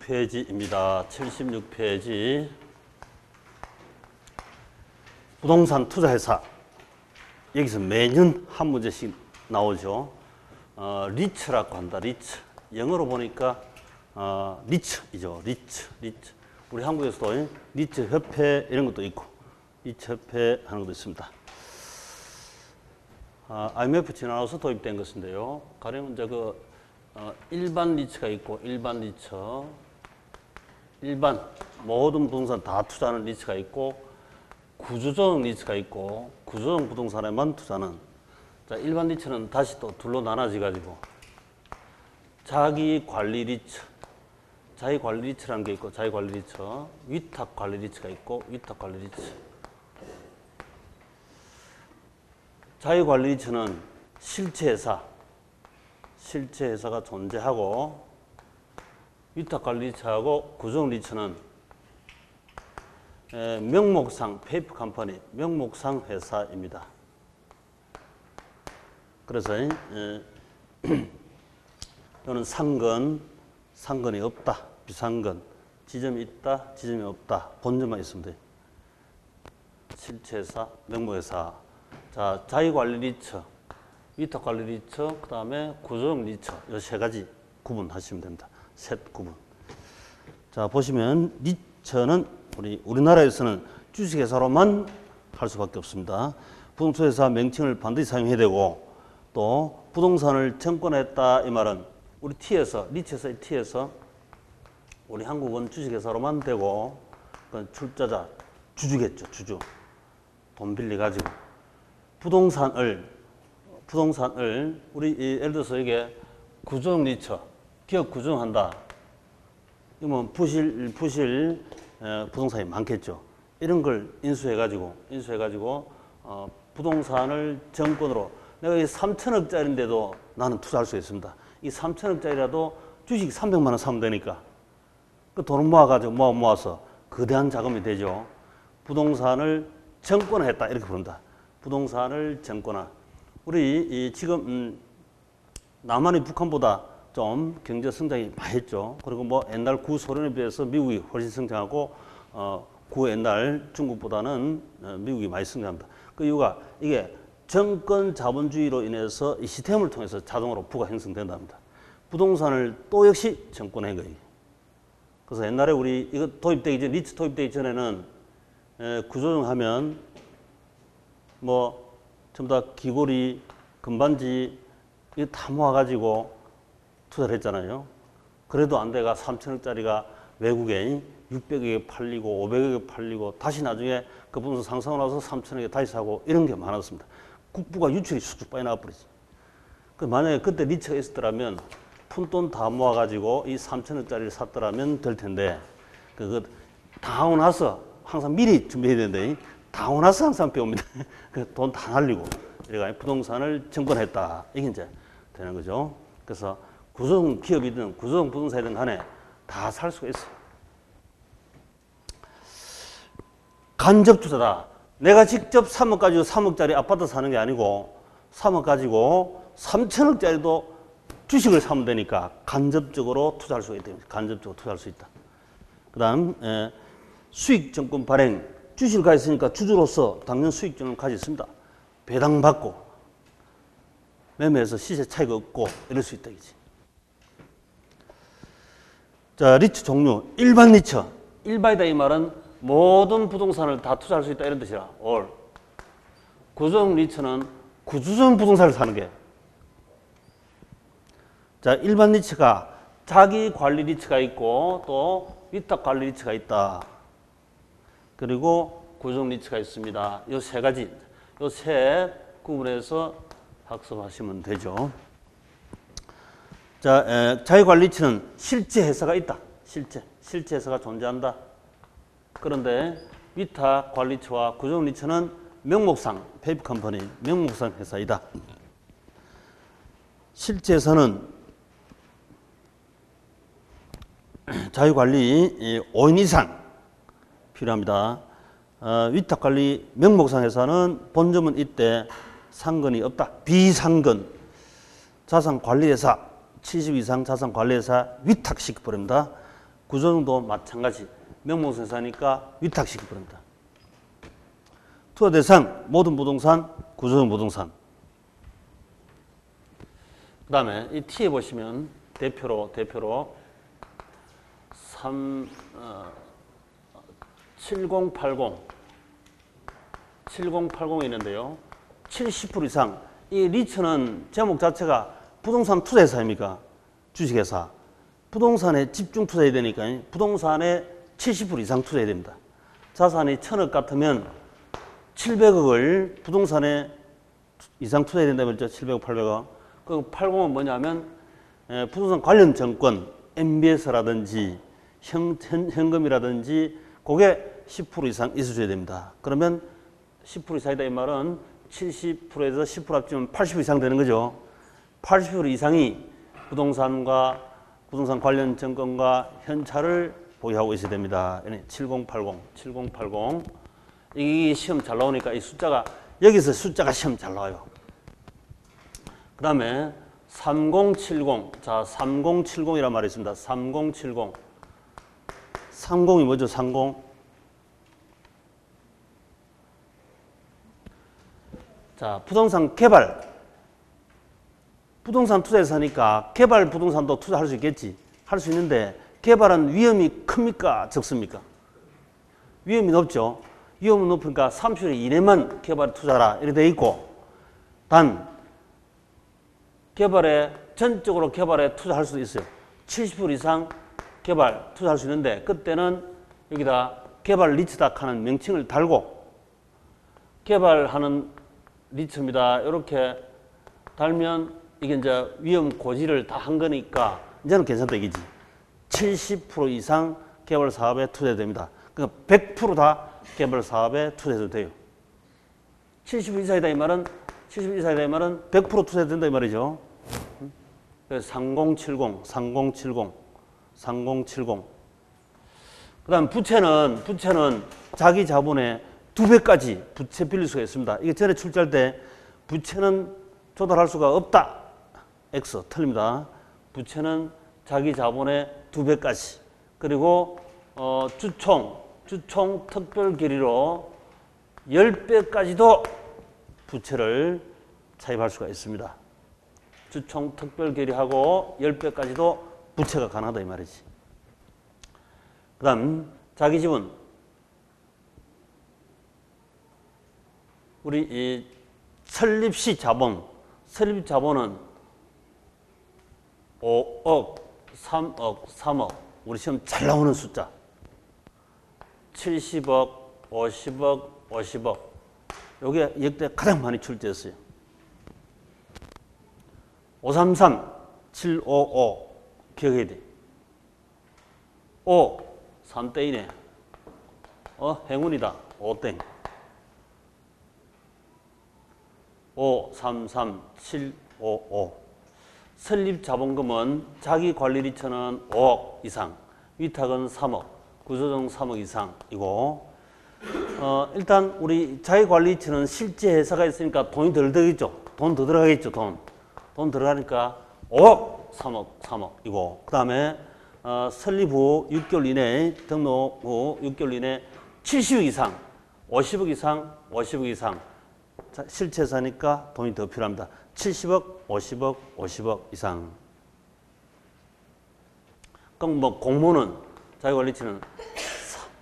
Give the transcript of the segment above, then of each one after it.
76페이지입니다. 76페이지. 부동산 투자회사. 여기서 매년 한 문제씩 나오죠. 리츠라고 한다. 리츠. 영어로 보니까 리츠이죠. 리츠. 우리 한국에서도 리츠 협회 이런 것도 있고 리츠 협회 하는 것도 있습니다. IMF 지나서 도입된 것인데요. 가령 이제 일반 리츠가 있고 일반 리츠, 일반 모든 부동산 다 투자하는 리츠가 있고 구조적 리츠가 있고 구조적 부동산에만 투자하는. 자, 일반 리츠는 다시 또 둘로 나눠져 가지고 자기 관리 리츠, 자기 관리 리츠라는 게 있고 자기 관리 리츠, 위탁 관리 리츠가 있고 위탁 관리 리츠. 자기 관리 리츠는 실체 회사가 존재하고, 위탁 관리 리츠하고 구조적 리츠는 명목상 페이퍼 컴퍼니, 명목상 회사입니다. 그래서 또는 상근이 없다, 비상근, 지점이 있다, 지점이 없다, 본점만 있으면 돼요. 실체 회사, 명목 회사. 자, 자기 관리 리츠, 위탁 관리 리츠, 그 다음에 구조적 리츠, 이 세 가지 구분하시면 됩니다. 셋 구분. 자, 보시면 리츠는 우리나라에서는 주식회사로만 할 수밖에 없습니다. 부동산회사 명칭을 반드시 사용해야 되고, 또 부동산을 증권했다 이 말은 우리 T에서, 리츠에서의 T에서 우리 한국은 주식회사로만 되고, 출자자, 주주겠죠, 주주. 돈 빌려가지고 부동산을 우리 예를 들어서 이게 구조적 리츠, 기업 구조한다. 이러면 부실 부동산이 많겠죠. 이런 걸 인수해가지고 부동산을 정권으로, 내가 이 3천억짜리인데도 나는 투자할 수 있습니다. 이 3천억짜리라도 주식 300만 원 사면 되니까 그 돈을 모아서 거대한 자금이 되죠. 부동산을 정권화했다 이렇게 부른다. 부동산을 정권화. 우리 지금 남한이 북한보다 좀 경제 성장이 많이 했죠. 그리고 옛날 구소련에 비해서 미국이 훨씬 성장하고 옛날 중국보다는 미국이 많이 성장합니다. 그 이유가 이게 정권 자본주의로 인해서 이 시스템을 통해서 자동으로 부가 형성된답니다. 부동산을 또 역시 정권화한 거예요. 그래서 옛날에 우리 이거 도입되기 전, 리츠 도입되기 전에는 구조정하면 전부 다 귀고리, 금반지 이거 다 모아가지고 투자를 했잖아요. 그래도 안 돼가 3천억짜리가 외국에 600억에 팔리고 500억에 팔리고 다시 나중에 그 부동산 상승을 나서 3천억에 다시 사고 이런 게 많았습니다. 국부가 유출이 쑥쑥 빠져 나와버리지. 만약에 그때 리츠가 있었더라면 푼돈 다 모아가지고 이 3천억짜리를 샀더라면 될 텐데, 다 하고 나서 항상 미리 준비해야 되는데, 다 하고 나서 항상 배웁니다. 돈 다 날리고. 이래가 부동산을 정권했다. 이게 이제 되는 거죠. 그래서 구조적 기업이든 구조적 부동산이든 간에 다 살 수가 있어요. 간접 투자다. 내가 직접 3억 가지고 3억짜리 아파트 사는 게 아니고 3억 가지고 3천억짜리도 주식을 사면 되니까 간접적으로 투자할 수가 있다. 간접적으로 투자할 수 있다. 그 다음 수익증권 발행. 주식을 가지고 있으니까 주주로서 당연 수익증을 가지고 있습니다. 배당받고 매매해서 시세 차이가 없고 이럴 수 있다. 이지. 자, 리츠 종류. 일반 리츠. 일반이다 이 말은 모든 부동산을 다 투자할 수 있다 이런 뜻이라. all. 구조적 리츠는 구조적 부동산을 사는 게. 자, 일반 리츠가 자기 관리 리츠가 있고 또 위탁 관리 리츠가 있다. 그리고 구조적 리츠가 있습니다. 이 세 가지, 이 세 구분해서 학습하시면 되죠. 자, 자기 관리 리츠는 실제 회사가 있다. 실제 회사가 존재한다. 그런데 위탁 관리 리츠와 구조적 리츠는 명목상 페이퍼 컴퍼니, 명목상 회사이다. 실제 회사는 자기 관리 5인 이상 필요합니다. 위탁관리 명목상 회사는 본점은 이때 상근이 없다. 비상근. 자산관리회사 70 이상 자산관리회사 위탁시켜버립니다. 구조조정도 마찬가지. 명목생사니까 위탁시켜 버립니다. 투자 대상 모든 부동산, 구조조정 부동산. 그 다음에 이 T에 보시면 대표로 7080이 있는데요. 70% 이상. 이 리츠는 제목 자체가 부동산 투자회사입니까? 주식회사. 부동산에 집중 투자해야 되니까 부동산에 70% 이상 투자해야 됩니다. 자산이 1000억 같으면 700억을 부동산에 이상 투자해야 된다고 했죠. 700억, 800억. 그 80은 뭐냐면 부동산 관련 정권, MBS라든지 현금이라든지 그게 10% 이상 있어줘야 됩니다. 그러면 10% 이상이다 이 말은 70%에서 10% 합치면 80% 이상 되는 거죠. 80% 이상이 부동산과 부동산 관련 정권과 현찰을 보유하고 있어야 됩니다. 7080. 이 시험 잘 나오니까 이 숫자가 여기서 숫자가 시험 잘 나와요. 그 다음에 3070. 자, 3070이란 말이 있습니다. 3070. 30이 뭐죠? 30. 자, 부동산 개발. 부동산 투자회사니까 개발 부동산도 투자할 수 있겠지. 할 수 있는데 개발은 위험이 큽니까? 적습니까? 위험이 높죠. 위험이 높으니까 30년 이내만 개발에 투자하라 이렇게 돼 있고, 단 전적으로 개발에 투자할 수도 있어요. 70% 이상 개발 투자할 수 있는데 그때는 여기다 개발 리츠다 하는 명칭을 달고 개발하는 리츠입니다. 이렇게 달면 이게 이제 위험 고지를 다 한 거니까 이제는 괜찮다 이거지. 70% 이상 개발 사업에 투자됩니다. 그러니까 100% 다 개발 사업에 투자해도 돼요. 70% 이상이다 이 말은 100% 투자해도 된다 이 말이죠. 그래서 3070. 그다음 부채는 자기 자본의 2배까지 부채 빌릴 수가 있습니다. 이게 전에 출제할 때 부채는 조달할 수가 없다. X 틀립니다. 부채는 자기 자본의 2배까지. 그리고 주총 특별 결의로 10배까지도 부채를 차입할 수가 있습니다. 주총 특별 결의하고 10배까지도 부채가 가능하다 이 말이지. 그 다음 자기 지분. 우리 이 설립 시 자본. 설립 자본은 5억, 3억, 3억. 우리 시험 잘 나오는 숫자. 70억, 50억. 요게 역대 가장 많이 출제했어요. 533, 755 기억해야 돼. 5, 3땡이네. 행운이다. 5땡. 5, 3, 3, 7, 5, 5. 설립 자본금은 자기 관리 리처는 5억 이상, 위탁은 3억, 구조조정 3억 이상이고, 일단 우리 자기 관리 리처는 실제 회사가 있으니까 돈이 덜 들겠죠. 돈 더 들어가겠죠. 돈 들어가니까 5억, 3억이고, 그 다음에 설립 후 6개월 이내, 등록 후 6개월 이내 70억 이상, 50억 이상. 자, 실제 회사니까 돈이 더 필요합니다. 70억, 50억 이상. 그럼 뭐 공모는 자기관리치는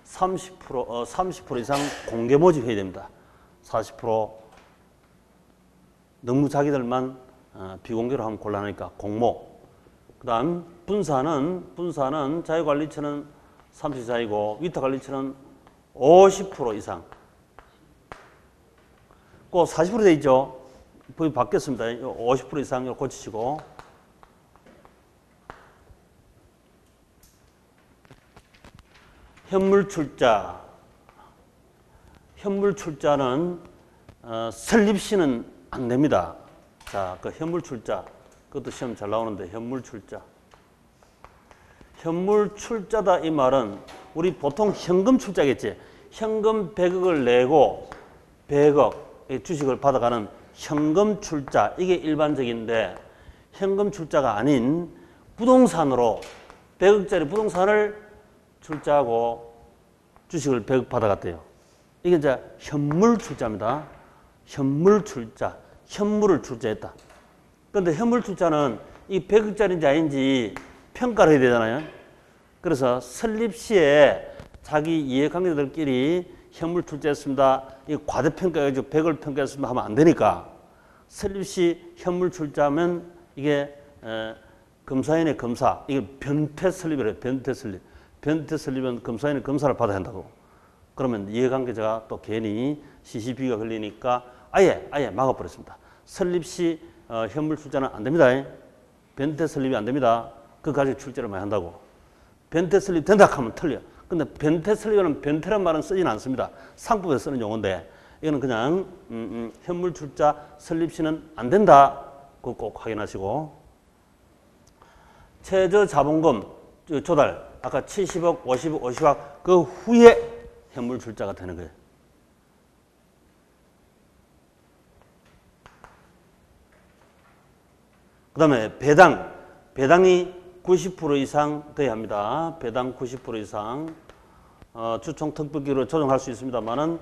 30% 이상 공개 모집해야 됩니다. 40% 너무 자기들만 비공개로 하면 곤란하니까 공모. 그다음 분사는 자기관리처는 30% 이상이고 위탁관리처는 50% 이상. 꼭 40% 돼 있죠. 법이 바뀌었습니다. 50% 이상으로 고치시고. 현물 출자는 설립 시는 안 됩니다. 자, 그 현물 출자. 그것도 시험 잘 나오는데 현물 출자다 이 말은 우리 보통 현금 출자겠지. 현금 100억을 내고 100억 주식을 받아가는 현금 출자, 이게 일반적인데 현금 출자가 아닌 부동산으로 100억짜리 부동산을 출자하고 주식을 100억 받아갔대요. 이게 이제 현물 출자입니다. 현물 출자. 현물을 출자했다. 그런데 현물 출자는 이 100억짜리인지 아닌지 평가를 해야 되잖아요. 그래서 설립 시에 자기 이해관계자들끼리 현물 출자했습니다. 이 과대평가해가지고 100을 평가했습니다 하면 안 되니까 설립 시 현물 출자하면 이게 검사인의 검사, 이게 변태 설립이래요. 변태 설립. 변태 설립은 검사인의 검사를 받아야 한다고. 그러면 이해관계자가 또 괜히 CCB가 걸리니까 아예 막아버렸습니다. 설립 시 현물 출자는 안 됩니다. 변태 설립이 안 됩니다. 그 가지고 출제를 많이 한다고. 변태 설립 된다 하면 틀려. 근데 변태 설립은 변태란 말은 쓰지는 않습니다. 상법에 쓰는 용어인데 이거는 그냥 현물 출자 설립 시는 안 된다. 그거 꼭 확인하시고. 최저 자본금 조달 아까 70억, 50억, 50억 그 후에 현물 출자가 되는 거예요. 그 다음에 배당이 90% 이상 돼야 합니다. 배당 90% 이상. 주총 특별기로 조정할 수 있습니다만은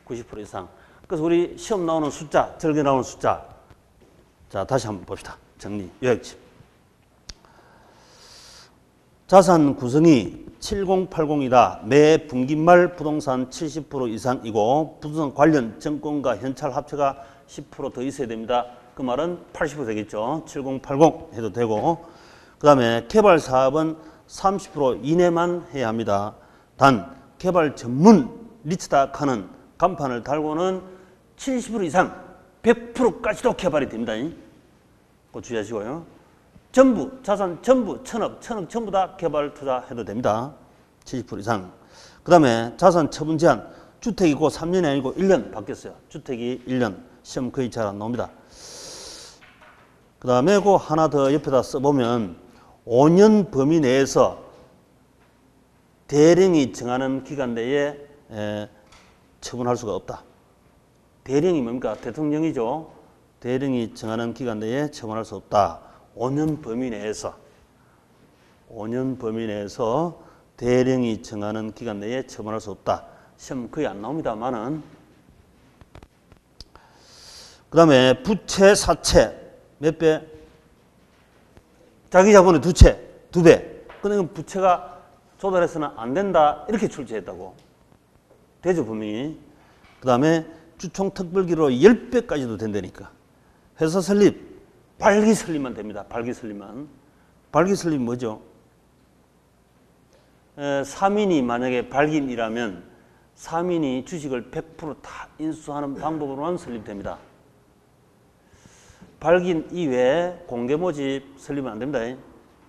90% 이상. 그래서 우리 시험 나오는 숫자, 절개 나오는 숫자. 자, 다시 한번 봅시다. 정리, 요약집. 자산 구성이 7080이다. 매 분기말 부동산 70% 이상이고 부동산 관련 정권과 현찰 합체가 10% 더 있어야 됩니다. 그 말은 80% 되겠죠. 7080 해도 되고. 그 다음에 개발 사업은 30% 이내만 해야 합니다. 단 개발 전문 리츠다 하는 간판을 달고는 70% 이상 100%까지도 개발이 됩니다. 그거 주의하시고요. 전부 자산 전부 천억 전부 다 개발 투자해도 됩니다. 70% 이상. 그 다음에 자산 처분 제한 주택이고 3년이 아니고 1년 바뀌었어요. 주택이 1년 시험 거의 잘 안 나옵니다. 그 다음에 그 하나 더 옆에다 써보면 5년 범위 내에서 대령이 정하는 기간 내에 처분할 수가 없다. 대령이 뭡니까? 대통령이죠. 대령이 정하는 기간 내에 처분할 수 없다. 5년 범위 내에서 5년 범위 내에서 대령이 정하는 기간 내에 처분할 수 없다. 시험 거의 안 나옵니다만은. 그 다음에 부채, 사채 몇 배? 자기 자본의 두 배. 근데 부채가 조달해서는 안 된다. 이렇게 출제했다고. 되죠, 분명히. 그 다음에 주총 특별기로 10배까지도 된다니까. 회사 설립, 발기 설립만 됩니다. 발기 설립만. 발기 설립 뭐죠? 사민이 만약에 발기인이라면 사민이 주식을 100% 인수하는 방법으로만 설립됩니다. 발기인 이외에 공개 모집 설립은 안 됩니다.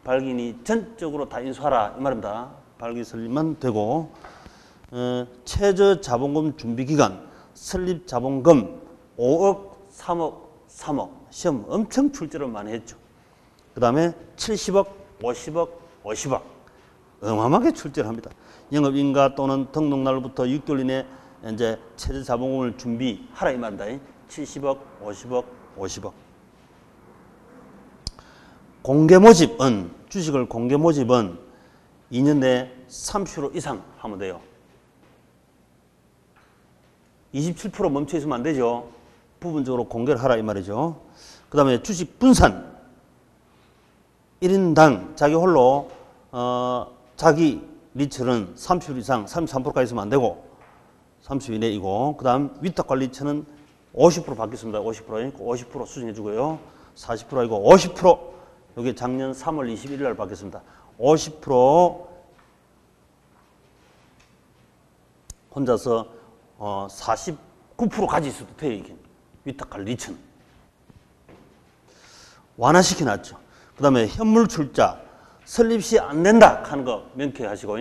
발기인이 전적으로 다 인수하라 이 말입니다. 발기 설립만 되고 최저 자본금 준비 기간 설립 자본금 5억, 3억 시험 엄청 출제를 많이 했죠. 그 다음에 70억, 50억 어마어마하게 출제를 합니다. 영업인가 또는 등록날부터 6개월 이내 이제 최저 자본금을 준비하라 이 말입니다. 70억, 50억. 공개 모집은 주식을 공개 모집은 2년 내에 30% 이상 하면 돼요. 27% 멈춰 있으면 안 되죠. 부분적으로 공개를 하라 이 말이죠. 그 다음에 주식 분산 1인당 자기 홀로 자기 리처는 30% 이상 33%까지 있으면 안 되고 30 이내이고 그 다음 위탁관리처는 50% 받겠습니다. 50% 수정해 주고요. 40% 아니고 50% 여기 작년 3월 21일 날 받겠습니다. 50% 혼자서 49% 가질 수도 돼요. 이게 위탁관리처는 완화시켜놨죠. 그 다음에 현물 출자 설립 시 안 된다 하는 거 명쾌하시고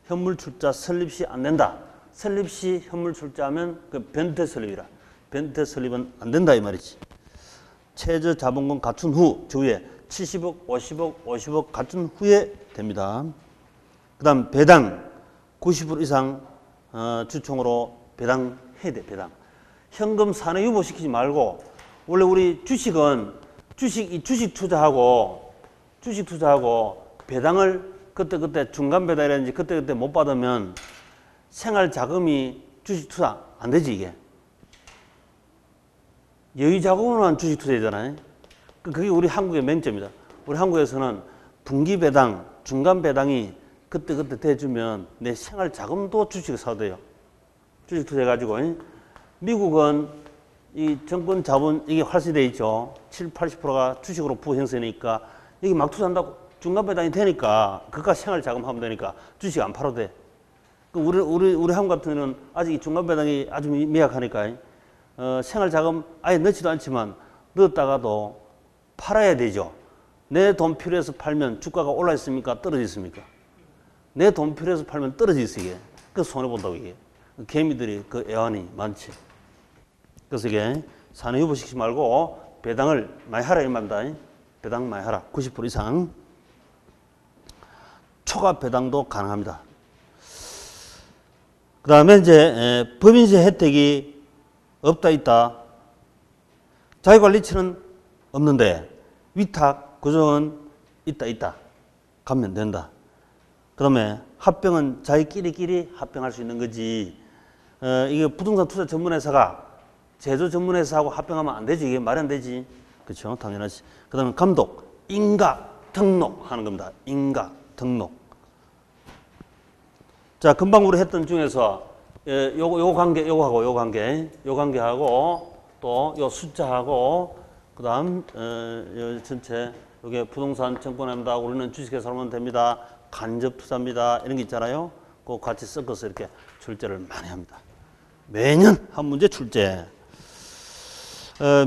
현물 출자 설립 시 안 된다. 설립 시 현물 출자하면 그 변태 설립이라. 변태 설립은 안 된다 이 말이지. 최저 자본금 갖춘 후 주에 70억, 50억 갖춘 후에 됩니다. 그 다음 배당 90% 이상 주총으로 배당해야 돼. 배당. 현금 산업 유보시키지 말고 원래 우리 주식은 주식 투자하고 배당을 그때 중간 배당이라든지 그때 못 받으면 생활 자금이 주식 투자 안 되지, 이게. 여유 자금으로만 주식 투자잖아요. 그게 우리 한국의 맹점이다. 우리 한국에서는 분기 배당, 중간 배당이 그때 대주면 내 생활 자금도 주식을 사도 돼요. 주식 투자해가지고. 미국은 이 정권 자본 이게 활성화되어 있죠. 80%가 주식으로 부형성이니까 여기 막 투자한다고 중간 배당이 되니까 그가 생활 자금 하면 되니까 주식 안 팔아도 돼. 우리 한국 같은 경우는 아직 중간 배당이 아주 미약하니까 생활 자금 아예 넣지도 않지만 넣었다가도 팔아야 되죠. 내 돈 필요해서 팔면 주가가 올라 있습니까? 떨어져 있습니까? 내 돈 필요해서 팔면 떨어져 있어, 이게. 그래서 손해본다고, 이게. 개미들이 그 애환이 많지. 그래서 이게 산후유보시키지 말고 배당을 많이 하라, 이 말입니다. 배당 많이 하라. 90% 이상. 초과 배당도 가능합니다. 그 다음에 이제 법인세 혜택이 없다, 있다. 자기관리처는 없는데 위탁, 구조는 있다. 가면 된다. 그 다음에 합병은 자기끼리 합병할 수 있는 거지. 이게 부동산 투자 전문회사가 제조 전문회사하고 합병하면 안 되지. 이게 말이 안 되지. 그렇죠? 당연하지. 그 다음에 감독, 인가 등록 하는 겁니다. 인가 등록. 자, 금방 우리 했던 중에서 요 관계하고 또 요 숫자하고 그다음 요 전체 요게 부동산 증권입니다. 우리는 주식회사 하면 됩니다. 간접 투자입니다. 이런 게 있잖아요. 그거 같이 섞어서 이렇게 출제를 많이 합니다. 매년 한 문제 출제.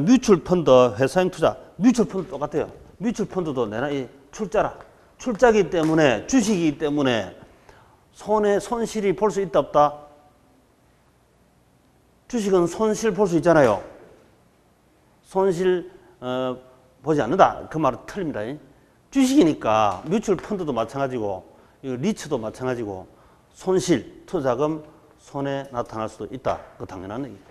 뮤추얼 펀드, 회사형 투자. 뮤추얼 펀드 똑같아요. 뮤추얼 펀드도 내나 이 출자라. 출자기 때문에 주식이기 때문에 손실이 볼 수 있다 없다? 주식은 손실 볼 수 있잖아요. 손실 보지 않는다. 그 말은 틀립니다. 주식이니까 뮤추얼 펀드도 마찬가지고 리츠도 마찬가지고 손실, 투자금, 손해 나타날 수도 있다. 그 당연한 얘기죠.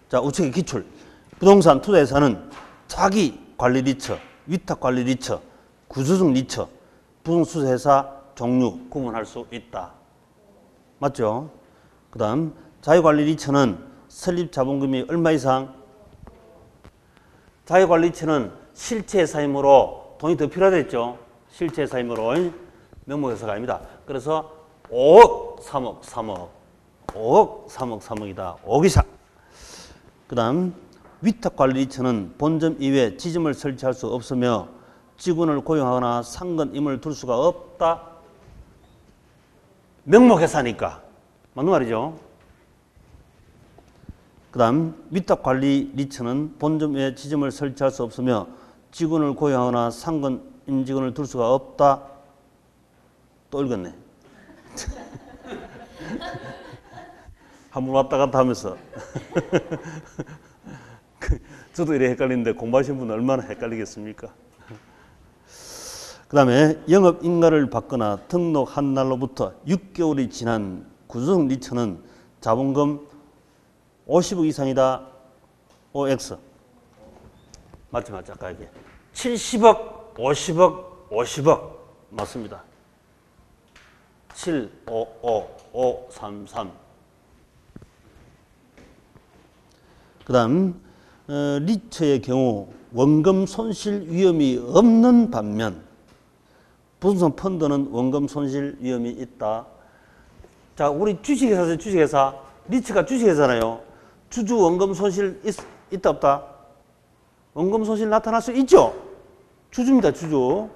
자, 우측의 기출. 부동산 투자에서는 자기 관리 리처, 위탁 관리 리처, 구조적 리처, 부동산 투자회사 종류 구분할 수 있다. 맞죠? 그 다음 자기관리 리처는 설립 자본금이 얼마 이상? 자기관리 리처는 실체 사임으로 돈이 더 필요하겠죠. 실체 사임으로 명목회사가 아닙니다. 그래서 5억, 3억, 3억, 5억, 3억, 3억이다. 5억 이상. 그 다음 위탁관리 리처는 본점 이외에 지점을 설치할 수 없으며 직원을 고용하거나 상근임을 둘 수가 없다. 명목회사니까. 맞는 말이죠. 그 다음 위탁관리 리처는 본점 외에 지점을 설치할 수 없으며 직원을 고용하거나 상근 임직원을 둘 수가 없다. 또 읽었네. 한 번 왔다 갔다 하면서 저도 이래 헷갈리는데 공부하신 분은 얼마나 헷갈리겠습니까? 그 다음에 영업인가를 받거나 등록한 날로부터 6개월이 지난 구조적 리처는 자본금 50억 이상이다. OX. 맞지? 아까 이게 70억, 50억, 50억. 맞습니다. 7, 5, 5, 5, 3, 3. 그 다음 리처의 경우 원금 손실 위험이 없는 반면 부동산 펀드는 원금 손실 위험이 있다. 자, 우리 주식회사죠, 주식회사. 리처가 주식회사잖아요. 주주 원금 손실 있다 없다? 원금 손실 나타날 수 있죠. 주주입니다, 주주.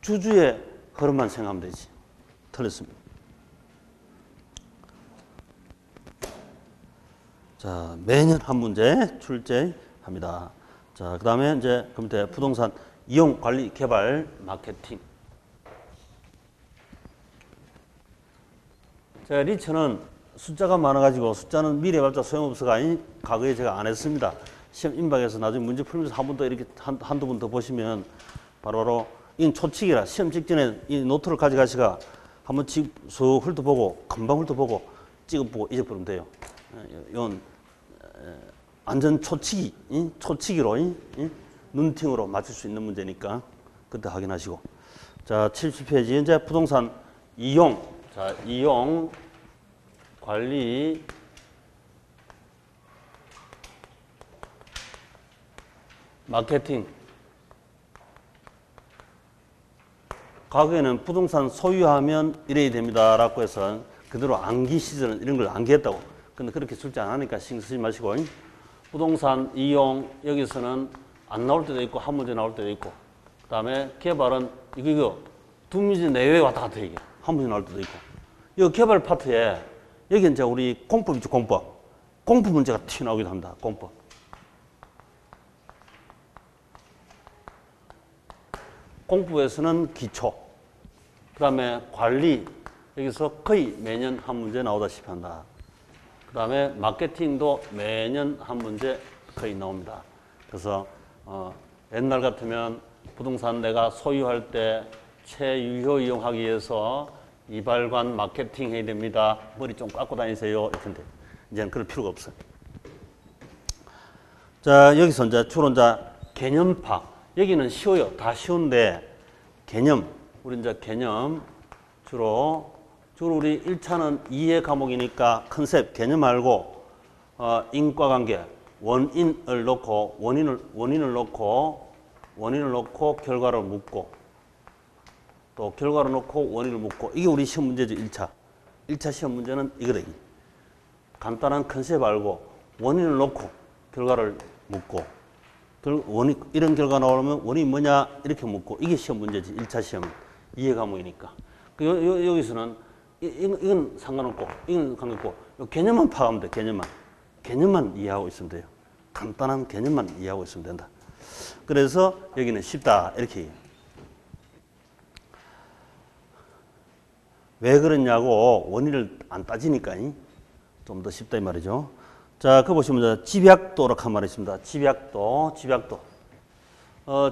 주주의 흐름만 생각하면 되지. 틀렸습니다. 자, 매년 한 문제 출제합니다. 자, 그 다음에 이제 금태 부동산 이용 관리 개발 마케팅. 자, 리처는 숫자가 많아가지고 숫자는 미래발자 소용없어가 아닌 과거에 제가 안 했습니다. 시험 임박해서 나중에 문제 풀면서 한 번 더 이렇게 한두 번 더 보시면 바로 이건 초치기라 시험 직전에 이 노트를 가져가시가 한번 쑥 훑어보고 금방 훑어보고 찍어보고 잊어버리면 돼요. 이건 완전 초치기로 눈팅으로 맞출 수 있는 문제니까 그때 확인하시고. 자, 70페이지 이제 부동산 이용. 자, 이용 관리 마케팅. 과거에는 부동산 소유하면 이래야 됩니다 라고 해서 그대로 암기 시절은 이런 걸 암기했다고. 근데 그렇게 출제 안 하니까 신경 쓰지 마시고. 부동산 이용 여기서는 안 나올 때도 있고 한 문제 나올 때도 있고, 그 다음에 개발은 이거 두 문제 내외에 왔다 갔다 이게 한 문제 나올 때도 있고. 이 개발 파트에 여기 이제 우리 공법 있죠. 공법 문제가 튀어나오기도 합니다. 공법. 공법에서는 기초, 그 다음에 관리, 여기서 거의 매년 한 문제 나오다시피 한다. 그 다음에 마케팅도 매년 한 문제 거의 나옵니다. 그래서 옛날 같으면 부동산 내가 소유할 때 최유효 이용하기 위해서 이발관 마케팅 해야 됩니다. 머리 좀 깎고 다니세요. 이런데 이제는 그럴 필요가 없어요. 자, 여기서 이제 주로 이제 개념 파악. 여기는 쉬워요. 다 쉬운데 개념, 우리 이제 개념 주로 우리 1차는 이해 과목이니까 컨셉, 개념 알고 인과관계, 원인을 놓고 원인을 놓고 결과를 묻고 또 결과를 놓고 원인을 묻고 이게 우리 시험 문제죠. 1차 시험 문제는 이거다. 간단한 컨셉 알고 원인을 놓고 결과를 묻고 이런 결과 나오면 원인이 뭐냐 이렇게 묻고 이게 시험 문제지. 1차 시험 이해 과목이니까. 여기서는 이건 상관없고 이건 상관없고 개념만 파악하면 돼. 개념만 이해하고 있으면 돼요. 간단한 개념만 이해하고 있으면 된다. 그래서 여기는 쉽다 이렇게 얘기해요. 왜 그러냐고 원인을 안 따지니까 좀 더 쉽다 이 말이죠. 자, 그 보시면 집약도라고 한 말이 있습니다. 집약도.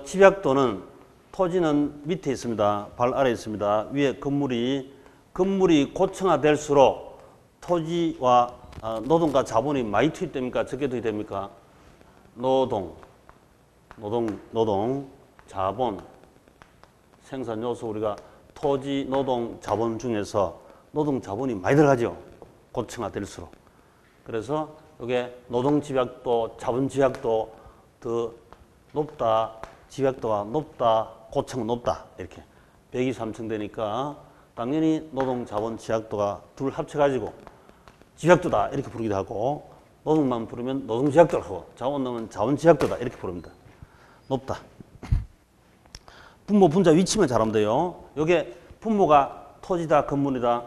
집약도는 토지는 밑에 있습니다. 발 아래에 있습니다. 위에 건물이 고층화될수록 토지와 노동과 자본이 많이 투입됩니까? 적게 투입됩니까? 노동, 자본, 생산 요소 우리가 토지, 노동, 자본 중에서 노동, 자본이 많이 들어가죠. 고층화될수록. 그래서 이게 노동 집약도, 자본 집약도 더 높다, 집약도가 높다, 고층은 높다 이렇게 102, 3층 되니까 당연히 노동, 자본, 집약도가 둘 합쳐가지고 집약도다 이렇게 부르기도 하고 노동만 부르면 노동 집약도를 하고 자본 넣으면 자본 집약도다 이렇게 부릅니다. 높다. 분모, 분자 위치만 잘하면 돼요. 이게 분모가 토지다, 건물이다.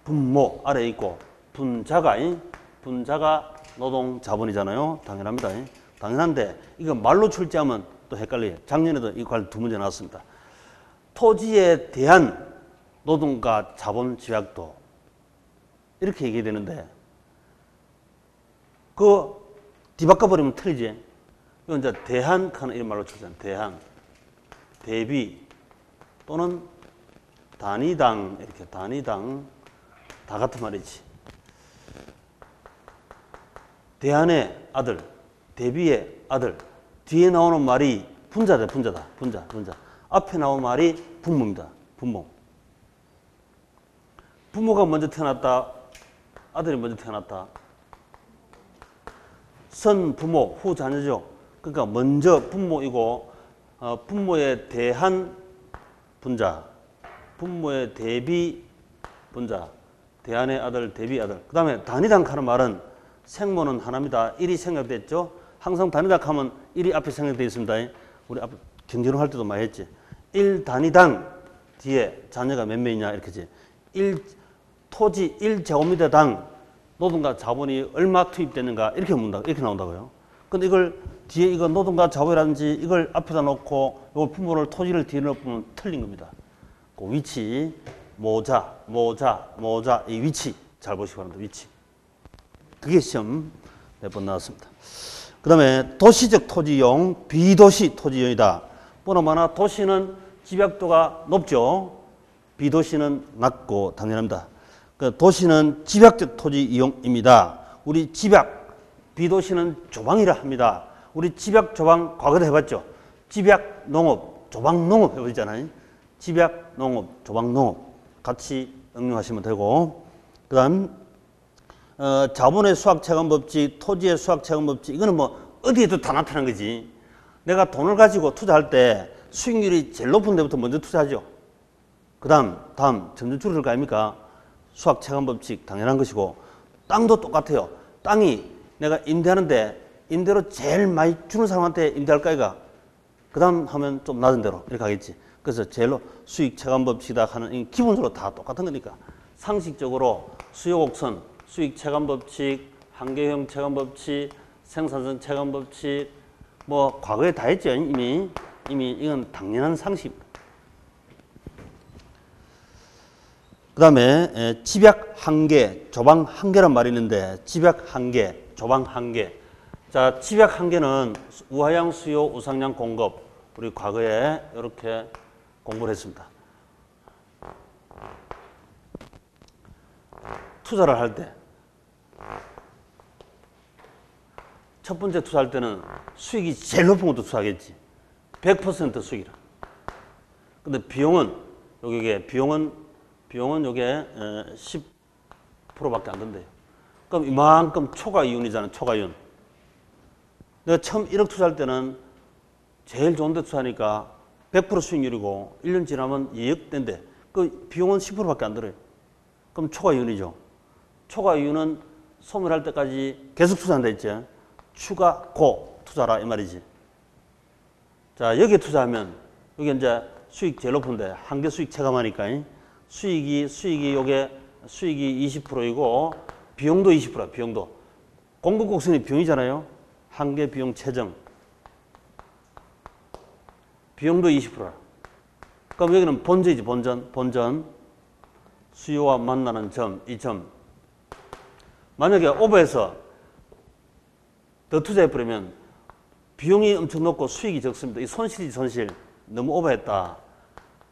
분모 아래에 있고 분자가 노동, 자본이잖아요. 당연합니다. 당연한데 이거 말로 출제하면 또 헷갈려요. 작년에도 이 관 두 문제 나왔습니다. 토지에 대한 노동과 자본 집약도 이렇게 얘기해야 되는데 그 뒤바꿔버리면 틀리지. 이건 이제 대한 하는 이런 말로 출제하는 대한, 대비 또는 단위당 이렇게 단위당 다 같은 말이지. 대한의 아들, 대비의 아들. 뒤에 나오는 말이 분자다. 분자. 앞에 나온 말이 분모입니다. 부모가 먼저 태어났다. 아들이 먼저 태어났다. 선 부모, 후 자녀죠. 그러니까 먼저 분모이고 분모에 대한 분자, 분모에 대비 분자, 대한의 아들, 대비 아들. 그 다음에 단위당 하는 말은 생모는 하나입니다. 1이 생략됐죠. 항상 단위당 하면 1이 앞에 생략되어 있습니다. 우리 앞에 경제론 할 때도 많이 했지. 1단위당 뒤에 자녀가 몇 명이냐 이렇게지. 토지 1제곱미터당 노동과 자본이 얼마 투입되는가 이렇게 나온다고요. 근데 이걸 뒤에 이거 노동과 자본이라든지 이걸 앞에다 놓고 이걸 분모를 토지를 뒤에 놓으면 틀린 겁니다. 그 위치, 모자 이 위치 잘 보시기 바랍니다. 위치. 그게 시험 몇 번 나왔습니다. 그 다음에 도시적 토지용, 비도시 토지용이다. 보나마나 도시는 집약도가 높죠. 비도시는 낮고 당연합니다. 그 도시는 집약적 토지 이용입니다. 우리 집약, 비도시는 조방이라 합니다. 우리 집약, 조방 과거도 해봤죠. 집약, 농업, 조방, 농업 해보잖아요. 집약, 농업, 조방, 농업 같이 응용하시면 되고, 그 다음 자본의 수학체감법칙, 토지의 수학체감법칙, 이거는 뭐 어디에도 다 나타난 거지. 내가 돈을 가지고 투자할 때 수익률이 제일 높은 데부터 먼저 투자하죠. 그 다음 점점 줄어들 거 아닙니까? 수학체감법칙 당연한 것이고, 땅도 똑같아요. 땅이 내가 임대하는데 임대로 제일 많이 주는 사람한테 임대할까 이가. 그 다음 하면 좀 낮은 대로 이렇게 하겠지. 그래서 제일로 수익체감법칙이다 하는 기본적으로 다 똑같은 거니까 상식적으로 수요곡선, 수익체감법칙, 한계형 체감법칙, 생산성 체감법칙 뭐 과거에 다 했죠. 이미 이건 당연한 상식입니다. 그 다음에 집약 한계, 조방 한계란 말이 있는데, 집약 한계, 조방 한계. 자, 집약 한계는 우하양 수요, 우상량 공급. 우리 과거에 이렇게 공부를 했습니다. 투자를 할 때 첫 번째 투자할 때는 수익이 제일 높은 것도 투자하겠지. 100% 수익이라. 근데 비용은 요게 10%밖에 안 된대요. 그럼 이만큼 초과 이윤이잖아요. 초과 이윤. 내가 처음 1억 투자할 때는 제일 좋은 데 투자하니까 100% 수익률이고 1년 지나면 2억 된대. 그 비용은 10%밖에 안 들어요. 그럼 초과 이윤이죠. 초과 이윤은 소멸할 때까지 계속 투자한다 했죠. 추가 고 투자라 이 말이지. 자, 여기에 투자하면 여기 이제 수익 제일 높은데 한계 수익 체감하니까 수익이 요게 수익이 20%이고 비용도 20%야. 비용도 공급 곡선이 비용이잖아요. 한계 비용 최정 비용도 20%라. 그럼 여기는 본전이지. 본전 수요와 만나는 점, 이 점. 만약에 오버해서 더 투자해버리면 비용이 엄청 높고 수익이 적습니다. 이 손실이지, 손실. 너무 오버했다.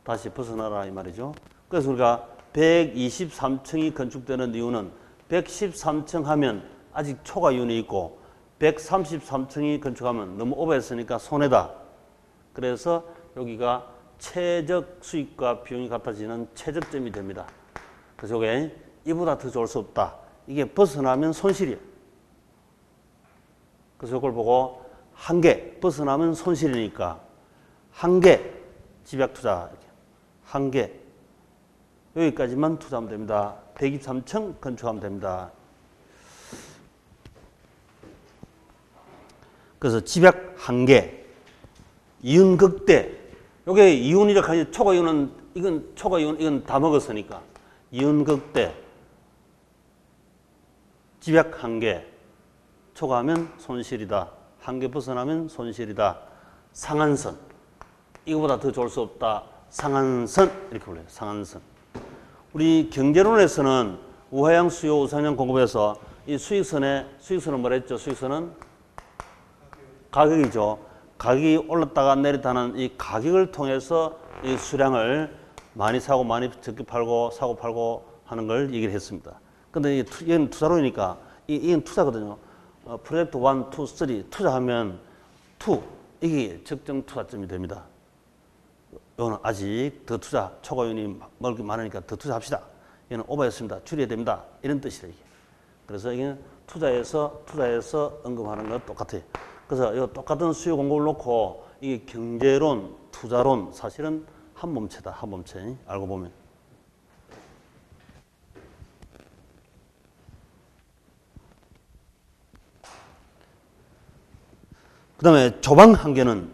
다시 벗어나라 이 말이죠. 그래서 우리가 123층이 건축되는 이유는 113층 하면 아직 초과 이윤이 있고 133층이 건축하면 너무 오버했으니까 손해다. 그래서 여기가 최적 수익과 비용이 같아지는 최적점이 됩니다. 그래서 이게 이보다 더 좋을 수 없다. 이게 벗어나면 손실이에요. 그래서 이걸 보고 한계 벗어나면 손실이니까 한계 집약 투자 한계 여기까지만 투자하면 됩니다. 123층 건축하면 됩니다. 그래서 집약 한계 이윤 극대 요게 이윤이라 하니 초과 이윤은 이건 초과 이윤 이건 다 먹었으니까 이윤 극대 집약 한계 초과하면 손실이다. 한계 벗어나면 손실이다. 상한선. 이거보다 더 좋을 수 없다. 상한선. 이렇게 불러요. 상한선. 우리 경제론에서는 우하양 수요, 우상량 공급에서 이 수익선은 뭐라 했죠? 수익선은 가격이죠. 가격이 올랐다가 내렸다는 이 가격을 통해서 이 수량을 많이 사고 많이 적게 팔고 사고 팔고 하는 걸 얘기를 했습니다. 근데 이건 투자론이니까 이건 투자거든요. 프로젝트 1, 2, 3 투자하면 2 이게 적정 투자점이 됩니다. 이거는 아직 더 투자 초과이윤이 먹을 게 많으니까 더 투자합시다. 이거는 오버했습니다. 줄여야 됩니다. 이런 뜻이라 이게. 그래서 이게 투자해서 언급하는 건 똑같아요. 그래서 이 똑같은 수요 공급을 놓고 이게 경제론, 투자론 사실은 한 몸체다. 한 몸체 알고 보면. 그 다음에 조방 한계는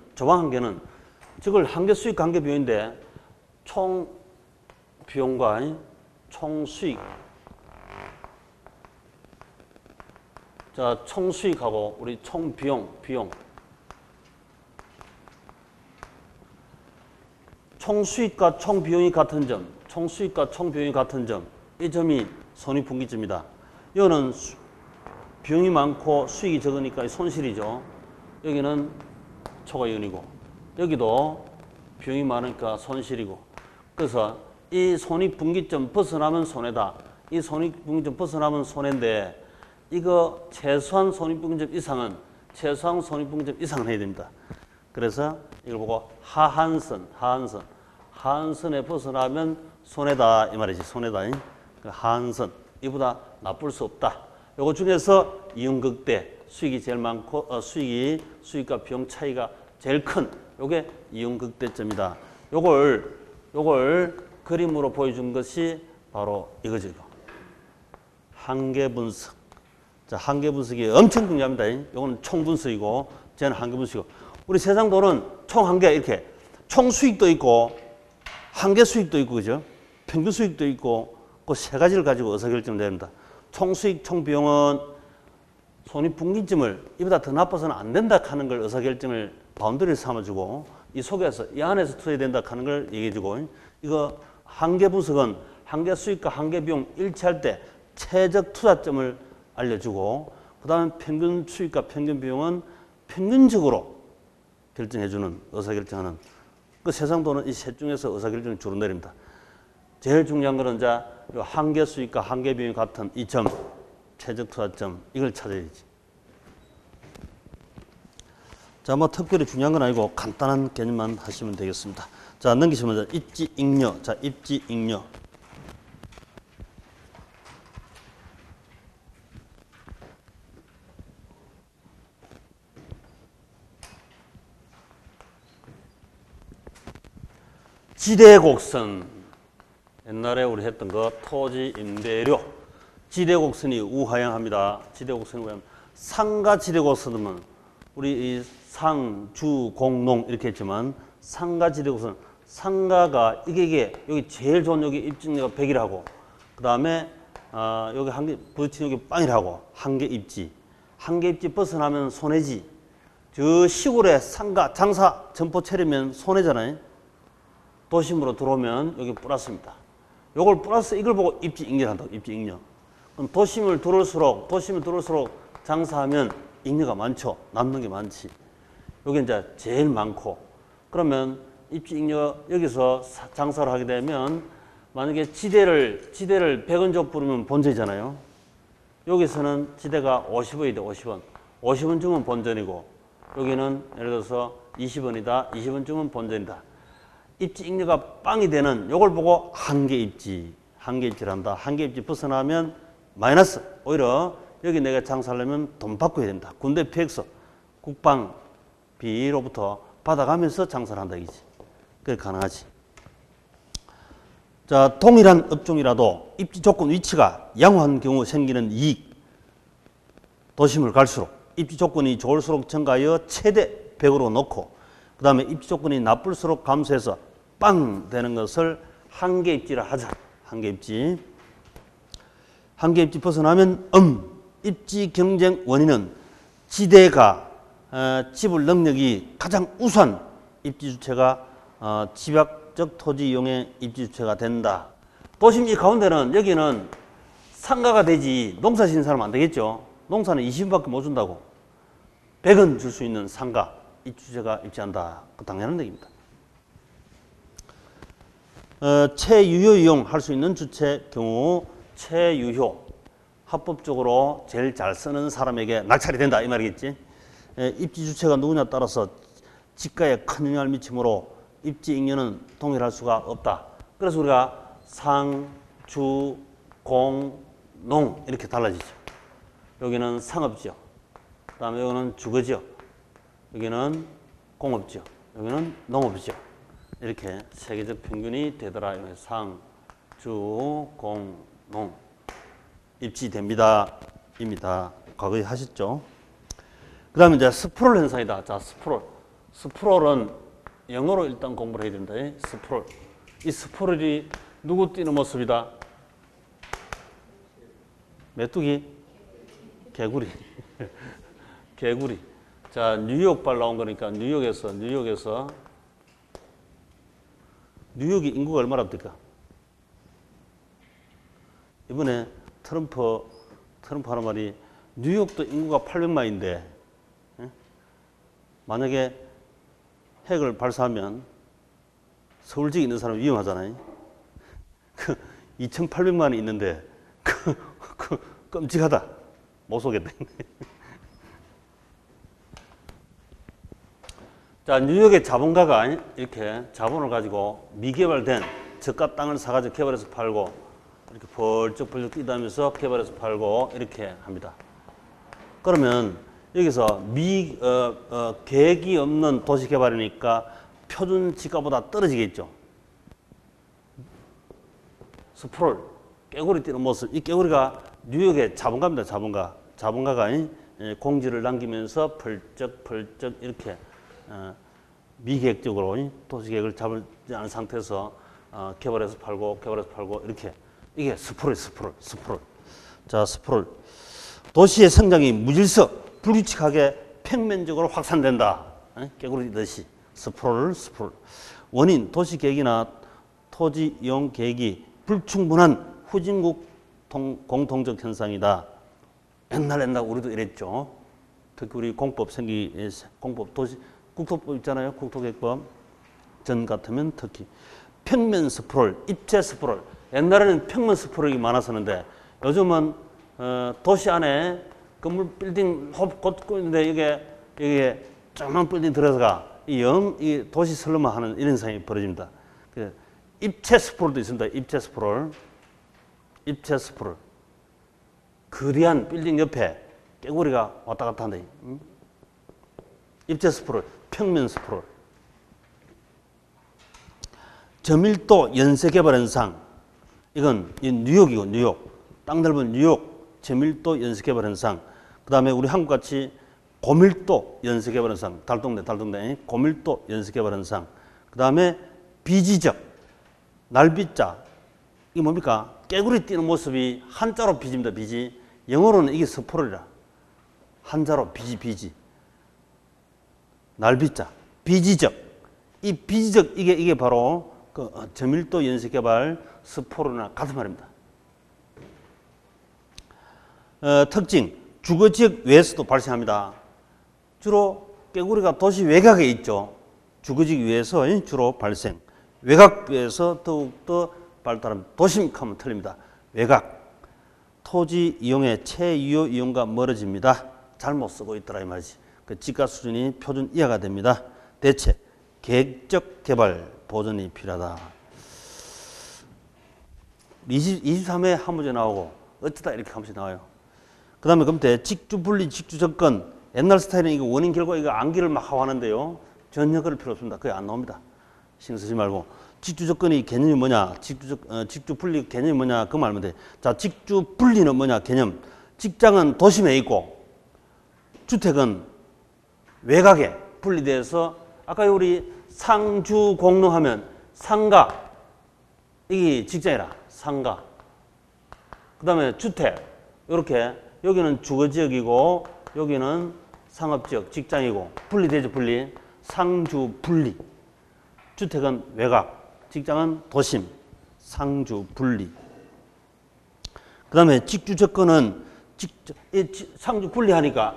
저걸 한계 수익 한계 비용인데 총 비용과 총 수익 자, 총 수익하고 우리 총 비용 총 수익과 총 비용이 같은 점 이 점이 손익분기점이다. 이거는 비용이 많고 수익이 적으니까 손실이죠. 여기는 초과이윤이고 여기도 비용이 많으니까 손실이고 그래서 이 손익분기점 벗어나면 손해다. 이 손익분기점 벗어나면 손해인데 이거 최소한 손익분기점 이상은 최소한 손익분기점 이상은 해야 됩니다. 그래서 이걸 보고 하한선에 벗어나면 손해다 이 말이지. 손해다. 하한선 이보다 나쁠 수 없다. 요거 중에서 이윤극대 수익이 제일 많고 수익과 비용 차이가 제일 큰 요게 이윤극대점이다. 요걸 그림으로 보여준 것이 바로 이거죠. 한계 분석. 자, 한계 분석이 엄청 중요합니다. 요거는 총 분석이고 쟤는 한계 분석이고. 우리 세상 돈은 총 한계 이렇게 총 수익도 있고 한계 수익도 있고 그죠? 평균 수익도 있고 그 세 가지를 가지고 의사결정됩니다. 총 수익, 총 비용은 손익분기점을 이보다 더 나빠서는 안 된다 하는 걸 의사결정을 바운더리를 삼아주고 이 속에서 이 안에서 투자해야 된다 하는 걸 얘기해주고 이거 한계 분석은 한계 수익과 한계 비용 일치할 때 최적 투자점을 알려주고 그 다음에 평균 수익과 평균 비용은 평균적으로 결정해주는 의사결정하는 그 세상 돈은 이 셋 중에서 의사결정을 주로 내립니다. 제일 중요한 거는 이제 한계 수익과 한계 비용이 같은 이 점, 최적 투자점 이걸 찾아야지. 자, 뭐 특별히 중요한 건 아니고 간단한 개념만 하시면 되겠습니다. 자, 넘기시면 입지 잉여. 자, 입지 잉여. 지대곡선. 옛날에 우리 했던 거 토지 임대료. 지대곡선이 우하향합니다. 지대곡선이 우하향. 상가 지대곡선은 우리 이 상, 주, 공, 농 이렇게 했지만 상가 지대곡선 상가가 이게 여기 제일 좋은 여기 입지가 100이라고 그 다음에 여기 한 개 부딪힌 여기 빵이라고 한 개 입지 벗어나면 손해지. 저 시골에 상가 장사 점포 차리면 손해잖아요. 도심으로 들어오면 여기 플러스입니다. 요걸 플러스 이걸 보고 입지 잉여를 한다고. 입지 잉여. 그럼 도심을 들어올수록 장사하면 잉여가 많죠. 남는 게 많지. 여기 이제 제일 많고 그러면 입지 잉여 여기서 장사를 하게 되면 만약에 지대를 100원 줘 부르면 본전이잖아요. 여기서는 지대가 50원이 돼. 50원. 50원 주면 본전이고 여기는 예를 들어서 20원이다. 20원 주면 본전이다. 입지 잉여가 빵이 되는 요걸 보고 한계 입지를 한다. 한계 입지 벗어나면 마이너스. 오히려 여기 내가 장사하려면 돈 받고 해야 됩니다. 군대 PX, 국방비로부터 받아가면서 장사를 한다 이거지. 그게 가능하지. 자, 동일한 업종이라도 입지 조건 위치가 양호한 경우 생기는 이익. 도심을 갈수록 입지 조건이 좋을수록 증가하여 최대 100으로 놓고 그 다음에 입지 조건이 나쁠수록 감소해서 빵 되는 것을 한계 입지라 하자. 한계 입지. 한계 입지 벗어나면 입지 경쟁 원인은 지대가 지불 능력이 가장 우수한 입지 주체가 집약적 토지 이용의 입지 주체가 된다. 도심 이 가운데는 여기는 상가가 되지 농사 짓는 사람 안 되겠죠. 농사는 20원밖에 못 준다고. 100원 줄 수 있는 상가 입지 주체가 입지한다. 그 당연한 얘기입니다. 채유효 이용할 수 있는 주체 경우 채유효 합법적으로 제일 잘 쓰는 사람에게 낙찰이 된다 이 말이겠지. 입지 주체가 누구냐에 따라서 지가에 큰 영향을 미치므로 입지 잉여는 동일할 수가 없다. 그래서 우리가 상, 주, 공, 농 이렇게 달라지죠. 여기는 상업지역, 그 다음에 여기는 주거지역, 여기는 공업지역, 여기는 농업지역. 이렇게 세계적 평균이 되더라. 상, 주, 공, 농 입지됩니다. 입니다. 과거에 하셨죠. 그 다음에 이제 스프롤 현상이다. 자, 스프롤은 영어로 일단 공부를 해야 된다. 스프롤. 이 스프롤이 누구 뛰는 모습이다? 메뚜기? 개구리. 개구리. 자, 뉴욕발 나온 거니까 뉴욕이 인구가 얼마나 됩니까? 이번에 트럼프 하는 말이 뉴욕도 인구가 800만인데 만약에 핵을 발사하면 서울 지역에 있는 사람 위험하잖아요. 2,800만이 있는데 끔찍하다. 못 쏘겠다. 자, 뉴욕의 자본가가 이렇게 자본을 가지고 미개발된 저가 땅을 사가지고 개발해서 팔고 이렇게 벌쩍벌쩍 뛰다면서 개발해서 팔고 이렇게 합니다. 그러면 여기서 계획이 없는 도시 개발이니까 표준 지가보다 떨어지겠죠. 스프롤, 깨구리 뛰는 모습. 이 깨구리가 뉴욕의 자본가입니다. 자본가. 자본가가 공지를 남기면서 펄쩍펄쩍 이렇게 미계획적으로 도시계획을 잡지 않은 상태에서 개발해서 팔고 이렇게 이게 스프롤. 자, 스프롤. 도시의 성장이 무질서 불규칙하게 평면적으로 확산된다. 깨구리 뛰듯이 스프롤. 원인 도시계획이나 토지 이용 계획이 불충분한 후진국 공통적 현상이다. 옛날 우리도 이랬죠. 특히 우리 공법 도시 국토법 있잖아요. 국토계획법 전 같으면 특히 평면 스프롤, 입체 스프롤. 옛날에는 평면 스프롤이 많았었는데 요즘은 도시 안에 건물 빌딩 곧 있는데 이게 조그만 빌딩 들어서가 이 도시 슬럼화 하는 이런 상황이 벌어집니다. 입체 스프롤도 있습니다. 입체 스프롤. 거대한 빌딩 옆에 깨구리가 왔다 갔다 한다. 입체 스프롤, 평면 스프롤. 저밀도 연쇄 개발 현상. 이건 뉴욕이고 뉴욕. 땅 넓은 뉴욕 저밀도 연쇄 개발 현상. 그다음에 우리 한국같이 고밀도 연쇄 개발 현상. 달동네 고밀도 연쇄 개발 현상. 그다음에 비지적 날비자. 이게 뭡니까? 깨구리 뛰는 모습이 한자로 비지입니다. 비지. 영어로는 이게 스프롤이라. 한자로 비지. 날비자. 비지적. 이 비지적 이게 바로 그 저밀도 연쇄 개발 스프롤이나 같은 말입니다. 특징. 주거지역 외에서도 발생합니다. 주로 깨구리가 도시 외곽에 있죠. 주거지역 외에서 주로 발생. 외곽에서 더욱더 발달합니다. 도심하면 틀립니다. 외곽. 토지 이용의 채유효 이용과 멀어집니다. 잘못 쓰고 있더라 이 말이지. 그 지가 수준이 표준 이하가 됩니다. 대책. 계획적 개발 보전이 필요하다. 23회 한 문제 나오고 어쩌다 이렇게 한 문제 나와요. 그 다음에 그때 직주 분리, 직주 접근. 옛날 스타일은 이거 원인 결과 이거 암기를 막 하고 하는데요. 전혀 그럴 필요 없습니다. 그게 안 나옵니다. 신경 쓰지 말고. 직주 접근의 개념이 뭐냐? 직주 분리 개념이 뭐냐? 그 말면 돼. 자, 직주 분리는 뭐냐? 개념. 직장은 도심에 있고 주택은 외곽에 분리돼서 아까 우리 상주 공릉하면 상가 이게 직장이라 상가. 그다음에 주택 이렇게 여기는 주거지역이고 여기는 상업지역 직장이고 분리되죠. 분리. 상주 분리. 주택은 외곽. 직장은 도심, 상주 분리. 그 다음에 직주 접근은 상주 분리하니까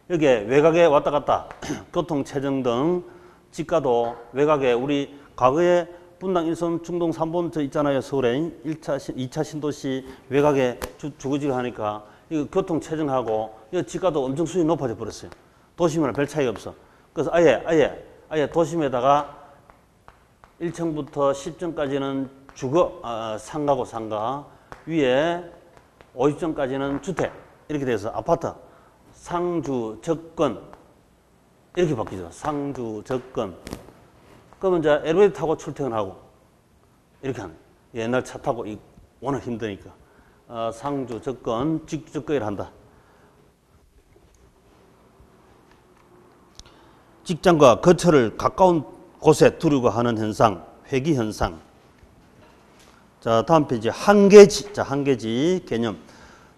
여기에 외곽에 왔다 갔다 교통, 체증 등 지가도 외곽에 우리 과거에 분당 1선, 중동 3본 저 있잖아요. 서울에 2차 신도시 외곽에 주거지를 하니까 이거 교통, 체증하고 이 지가도 엄청 수준이 높아져 버렸어요. 도심이랑 별 차이가 없어. 그래서 아예 도심에다가 1층부터 10층까지는 상가고 상가. 위에 50층까지는 주택. 이렇게 돼서 아파트. 상주, 접근. 이렇게 바뀌죠. 상주, 접근. 그러면 이제 엘리베이터 타고 출퇴근하고. 이렇게 하는. 옛날 차 타고 워낙 힘드니까. 상주, 접근, 직주 접근을 한다. 직장과 거처를 가까운 곳에 두려고 하는 현상, 회귀 현상. 자, 다음 페이지 한계지. 자, 한계지 개념.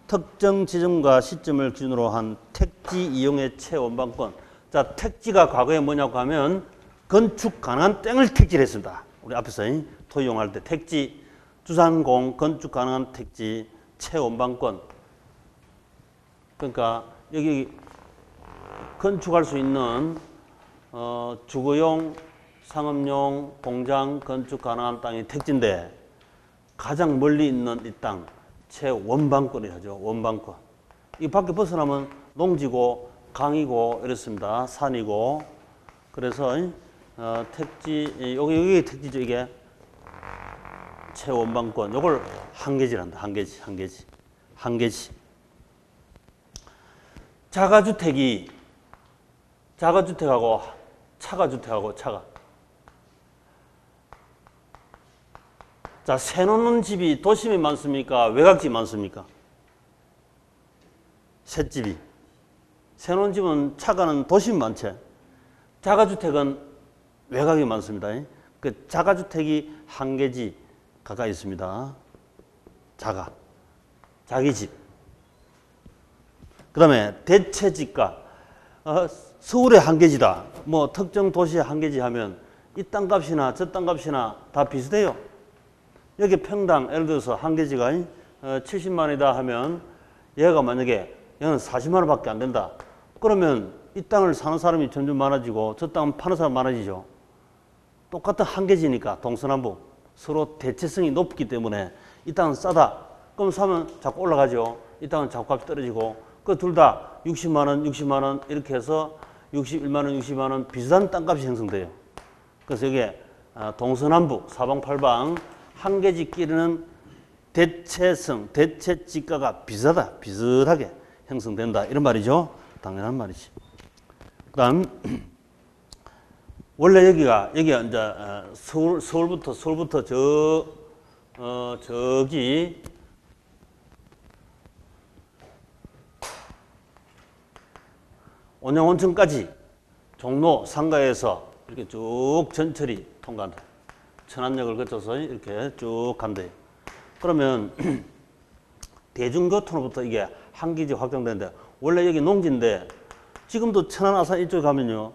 특정 지점과 시점을 기준으로 한 택지 이용의 채원방권. 자, 택지가 과거에 뭐냐고 하면 건축 가능한 땅을 택지를 했습니다. 우리 앞에서 토이용할 때 택지, 주상공, 건축 가능한 택지, 채원방권. 그러니까 여기 건축할 수 있는 주거용, 상업용, 공장, 건축 가능한 땅이 택지인데 가장 멀리 있는 이 땅, 채원방권이라고 하죠. 원방권. 이 밖에 벗어나면 농지고 강이고 이렇습니다. 산이고 그래서 택지 여기 택지죠. 이게 최원방권 요걸 한계지란다. 한계지. 자가주택하고 차가주택하고 차가. 자, 새 놓는 집이 도심에 많습니까? 외곽지 많습니까? 셋집이. 새 놓은 집은 차가는 도심이 많지. 자가주택은 외곽이 많습니다. 그 자가주택이 한계지 가까이 있습니다. 자기 집. 그 다음에 대체지가. 서울의 한계지다. 뭐 특정 도시의 한계지 하면 이 땅값이나 저 땅값이나 다 비슷해요. 여기 평당 예를 들어서 한계지가 70만 원이다 하면 얘가 만약에 얘는 40만 원밖에 안 된다. 그러면 이 땅을 사는 사람이 점점 많아지고 저 땅은 파는 사람 많아지죠. 똑같은 한계지니까 동서남북 서로 대체성이 높기 때문에 이 땅은 싸다. 그럼 사면 자꾸 올라가죠. 이 땅은 자꾸 값이 떨어지고 그 둘 다 60만 원 이렇게 해서 61만 원, 60만 원 비슷한 땅값이 형성돼요. 그래서 이게 동서남북 사방팔방 한계지끼리는 대체지가가 비슷하게 형성된다. 이런 말이죠. 당연한 말이지. 그 다음, 원래 여기가 이제 서울부터 저기 온양온천까지 종로 상가에서 이렇게 쭉 전철이 통과한다. 천안역을 거쳐서 이렇게 쭉 간대요. 그러면 대중교통으로부터 이게 한계지 확장되는데 원래 여기 농지인데 지금도 천안 아산 이쪽에 가면요.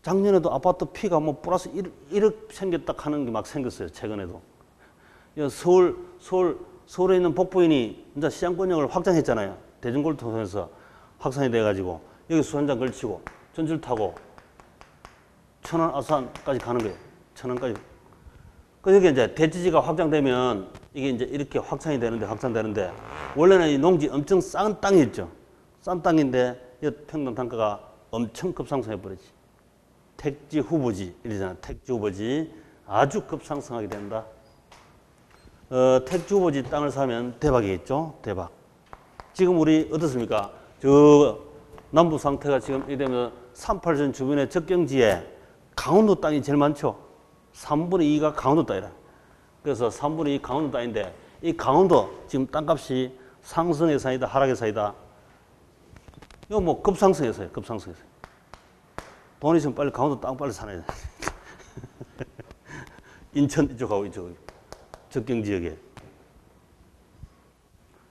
작년에도 아파트 피가 뭐 플러스 1억 생겼다 하는 게 막 생겼어요. 최근에도. 서울에 있는 복부인이 이제 시장권역을 확장했잖아요. 대중교통을 통해서 확산이 돼가지고 여기 수원장 걸치고 전철 타고 천안 아산까지 가는 거예요. 천안까지. 그 여기 이제 대지지가 확장되면 이게 이제 이렇게 확장되는데 원래는 이 농지 엄청 싼 땅이었죠. 싼 땅인데 이 평당 단가가 엄청 급상승해 버리지. 택지 후보지 이러잖아. 택지 후보지 아주 급상승하게 된다. 택지 후보지 땅을 사면 대박이겠죠. 대박. 지금 우리 어떻습니까? 저 남부 상태가 지금 이러면 38선 주변의 접경지에 강원도 땅이 제일 많죠. 3분의 2가 강원도 땅이라. 그래서 3분의 2 강원도 땅인데 이 강원도 지금 땅값이 상승의 사이다 하락의 사이다. 이거 뭐 급상승해서요. 돈 있으면 빨리 강원도 땅 빨리 사놔야 돼. 인천 이쪽하고 이쪽 접경지역에.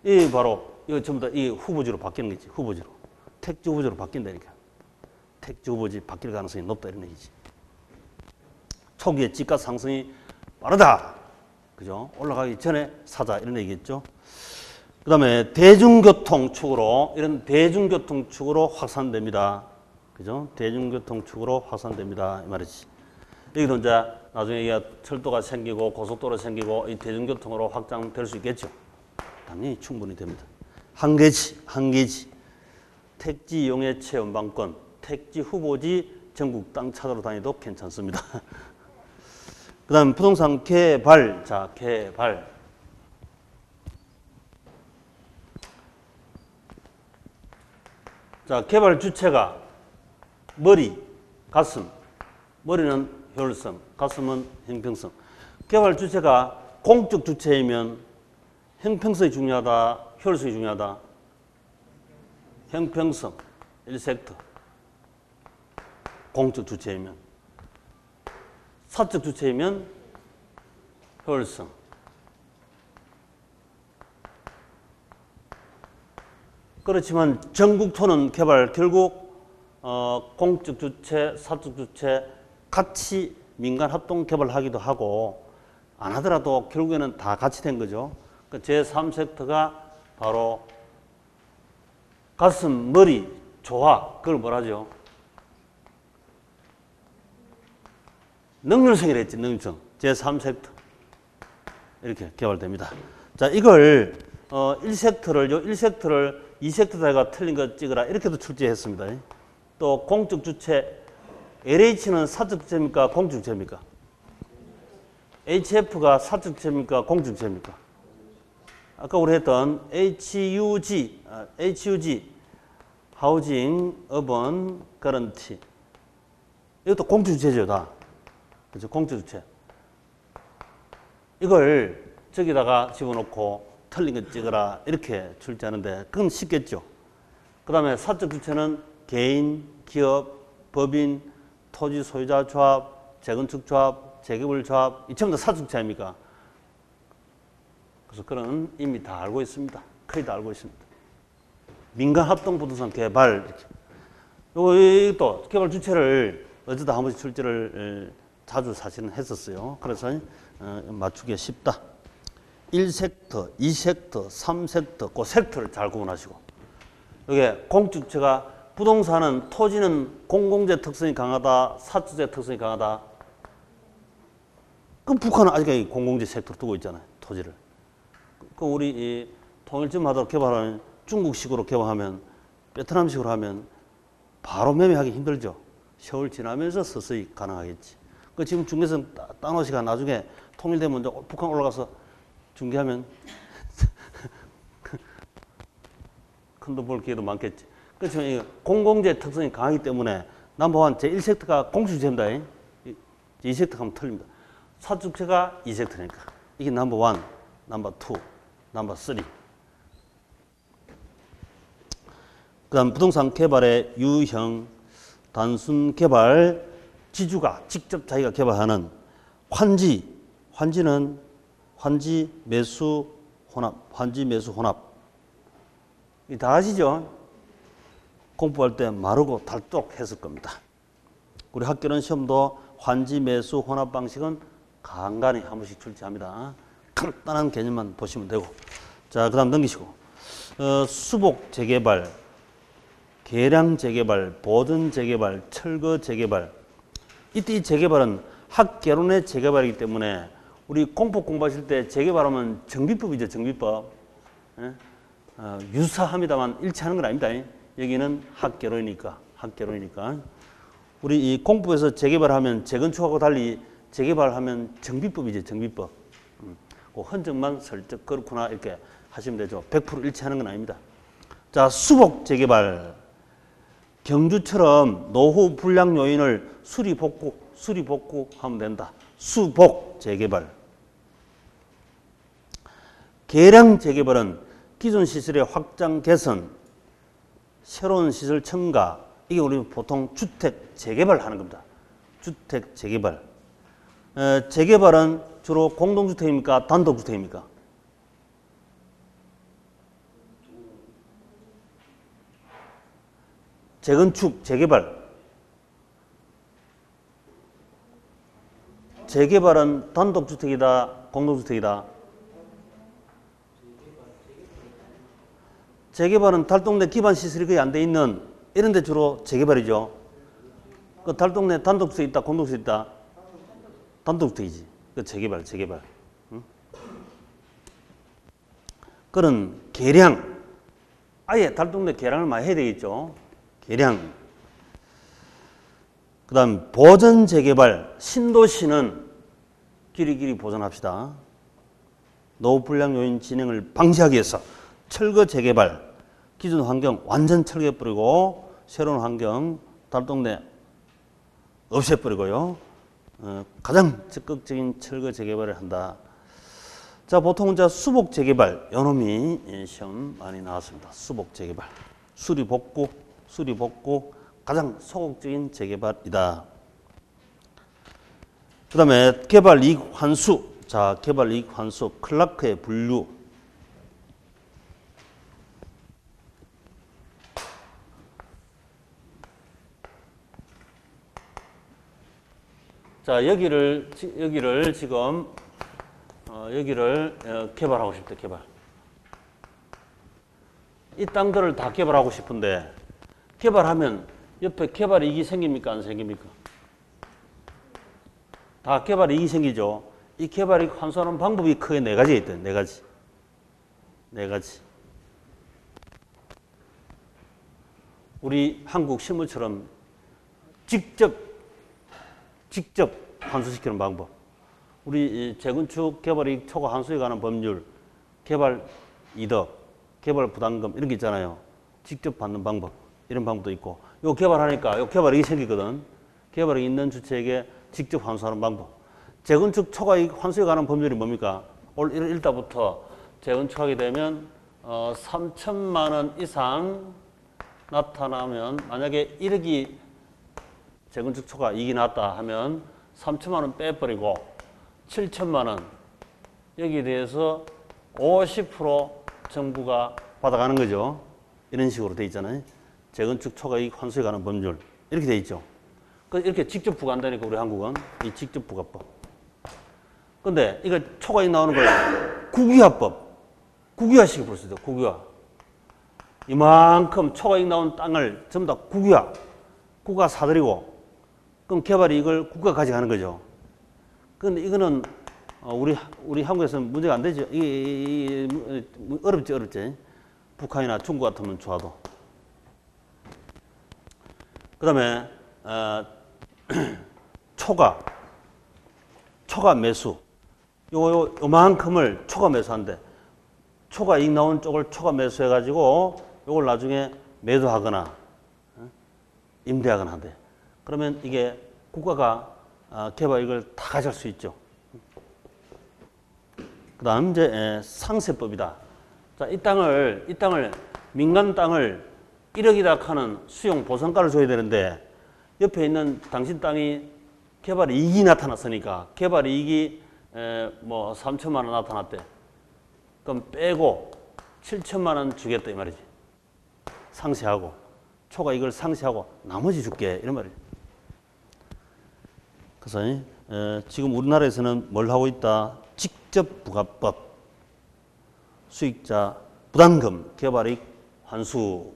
이 바로 이거 전부 다 이 후보지로 바뀌는 거지. 후보지로. 택지 후보지로 바뀐다니까. 택지 후보지 바뀔 가능성이 높다 이런 얘기지. 초기에 집값 상승이 빠르다. 그죠? 올라가기 전에 사자 이런 얘기겠죠. 그 다음에 대중교통축으로 이런 대중교통축으로 확산됩니다. 그죠? 대중교통축으로 확산됩니다. 이 말이지. 여기도 이제 나중에 이게 철도가 생기고 고속도로 생기고 이 대중교통으로 확장될 수 있겠죠. 당연히 충분히 됩니다. 한계지. 택지 용해 체험방권, 택지 후보지 전국 땅 찾으러 다니도 괜찮습니다. 그 다음 부동산 개발. 자, 개발. 자, 개발 주체가 머리, 가슴. 머리는 효율성, 가슴은 형평성. 개발 주체가 공적 주체이면 형평성이 중요하다, 효율성이 중요하다. 형평성, 1섹터. 공적 주체이면. 사적 주체이면 효율성. 그렇지만 전국토는 개발 결국 공적 주체, 사적 주체 같이 민간 합동 개발하기도 하고 안 하더라도 결국에는 다 같이 된 거죠. 그 제3섹터가 바로 가슴, 머리, 조화, 그걸 뭐라죠? 능률성이라 했지, 능률성. 제3섹터. 이렇게 개발됩니다. 자, 이걸 1섹터를 2섹터다가 틀린 거 찍으라. 이렇게도 출제했습니다. 또 공적 주체 LH는 사적 주체입니까? 공적 주체입니까? HF가 사적 주체입니까? 공적 주체입니까? 아까 우리 했던 HUG, 하우징 어번 거런티. 이것도 공적 주체죠, 다. 그렇죠? 공적 주체. 이걸 저기다가 집어넣고 틀린 거 찍어라 이렇게 출제하는데 그건 쉽겠죠. 그 다음에 사적 주체는 개인, 기업, 법인, 토지 소유자 조합, 재건축 조합, 재개발 조합 이 전부 다 사적 주체 아닙니까? 그래서 그런 이미 다 알고 있습니다. 거의 다 알고 있습니다. 민간 합동 부동산 개발 이렇게. 또 개발 주체를 어쩌다 한 번씩 출제를 자주 사실은 했었어요. 그래서 맞추기 쉽다. 1섹터, 2섹터, 3섹터, 그 섹터를 잘 구분하시고. 이게 공주체가 부동산은 토지는 공공재 특성이 강하다, 사주재 특성이 강하다. 그럼 북한은 아직까지 공공재 섹터를 두고 있잖아요, 토지를. 그 우리 이 통일점 하도록 개발하는 중국식으로 개발하면, 베트남식으로 하면 바로 매매하기 힘들죠. 세월 지나면서 서서히 가능하겠지. 그 지금 중개선 따놓으시가 나중에 통일되면 이제 북한 올라가서 중개하면 큰 돈 벌 기회도 많겠지. 그렇지만 공공재 특성이 강하기 때문에 넘버원 제1섹터가 공주주체입니다. 제2섹터 가면 틀립니다. 사주주체가 2섹터니까. 이게 넘버원, 넘버2, 넘버3. 그 다음 부동산 개발의 유형, 단순 개발, 지주가 직접 자기가 개발하는 환지는 환지, 매수, 혼합, 환지, 매수, 혼합. 이 다 아시죠? 공부할 때 마르고 닳도록 했을 겁니다. 우리 학교는 시험도 환지, 매수, 혼합 방식은 간간히 한 번씩 출제합니다. 간단한 개념만 보시면 되고. 자, 그 다음 넘기시고. 수복 재개발, 계량 재개발, 보전 재개발, 철거 재개발. 이때 이 재개발은 학개론의 재개발이기 때문에 우리 공법 공부하실 때 재개발하면 정비법이죠, 정비법. 예? 유사합니다만 일치하는 건 아닙니다. 여기는 학개론이니까. 우리 이 공법에서 재개발하면 재건축하고 달리 재개발하면 정비법이죠, 정비법. 그 흔적만 슬쩍 그렇구나 이렇게 하시면 되죠. 100% 일치하는 건 아닙니다. 자, 수복 재개발. 경주처럼 노후 불량 요인을 수리 복구 하면 된다. 수복 재개발. 계량 재개발은 기존 시설의 확장 개선, 새로운 시설 첨가, 이게 우리 보통 주택 재개발 하는 겁니다. 주택 재개발. 재개발은 주로 공동주택입니까? 단독주택입니까? 재건축, 재개발. 재개발은 단독주택이다, 공동주택이다. 재개발은 달동네 기반 시설이 거의 안 돼 있는 이런 데 주로 재개발이죠. 그 달동네 단독주택 있다, 공동주택 있다. 단독주택이지. 그 재개발. 응? 그런 계량. 아예 달동네 계량을 많이 해야 되겠죠. 계량. 그 다음 보전 재개발. 신도시는 길이길이 보존합시다. 노후 불량 요인 진행을 방지하기 위해서 철거 재개발. 기존 환경 완전 철거해버리고 새로운 환경 달동네 없애버리고요. 가장 적극적인 철거 재개발을 한다. 자, 보통 이제 수복 재개발 요놈이 시험 많이 나왔습니다. 수복 재개발. 수리 복구 가장 소극적인 재개발이다. 그 다음에 개발 이익 환수. 자, 개발 이익 환수 클라크의 분류. 자, 여기를 지금 여기를 개발하고 싶다. 개발. 이 땅들을 다 개발하고 싶은데 개발하면 옆에 개발 이익이 생깁니까? 안 생깁니까? 다 개발 이익이 생기죠. 이 개발 이익 환수하는 방법이 크게 네 가지가 있대. 네 가지. 우리 한국 신문처럼 직접 직접 환수시키는 방법. 우리 재건축 개발이익 초과 환수에 관한 법률, 개발 이득, 개발 부담금 이런 게 있잖아요. 직접 받는 방법. 이런 방법도 있고. 요 개발하니까 요 개발이익이 생기거든. 개발이익 있는 주체에게 직접 환수하는 방법. 재건축 초과이익 환수에 관한 법률이 뭡니까? 올 1월 1일부터 재건축하게 되면 3천만 원 이상 나타나면 만약에 1억이 재건축 초과 이익이 났다 하면 3천만 원 빼버리고 7천만 원 여기에 대해서 50% 정부가 받아가는 거죠. 이런 식으로 돼 있잖아요. 재건축 초과이익 환수에 관한 법률 이렇게 돼 있죠. 이렇게 직접 부과한다니까 우리 한국은 이 직접 부과법. 근데 이거 초과이익 나오는 걸 국유화법, 국유화식이 볼 수 있어요. 국유화. 이만큼 초과이익 나온 땅을 전부 다 국유화, 국가 사들이고 그럼 개발이익을 국가가 가져가는 거죠. 그런데 이거는 우리 한국에서는 문제가 안 되죠. 이게 어렵지. 북한이나 중국 같으면 좋아도. 그 다음에 초과 매수. 요만큼을 초과 매수한대. 초과 이익 나온 쪽을 초과 매수해가지고 요걸 나중에 매도하거나 임대하거나 한대. 그러면 이게 국가가 개발이익을 다 가져갈 수 있죠. 그 다음 이제 상세법이다. 자, 이 땅을 민간 땅을 1억이다 하는 수용 보상가를 줘야 되는데 옆에 있는 당신 땅이 개발 이익이 나타났으니까 개발 이익이 뭐 3천만 원 나타났대. 그럼 빼고 7천만 원 주겠다 이 말이지. 상세하고 초과 이걸 상세하고 나머지 줄게 이런 말이에요. 그래서 지금 우리나라에서는 뭘 하고 있다? 직접 부과법, 수익자 부담금, 개발이익 환수.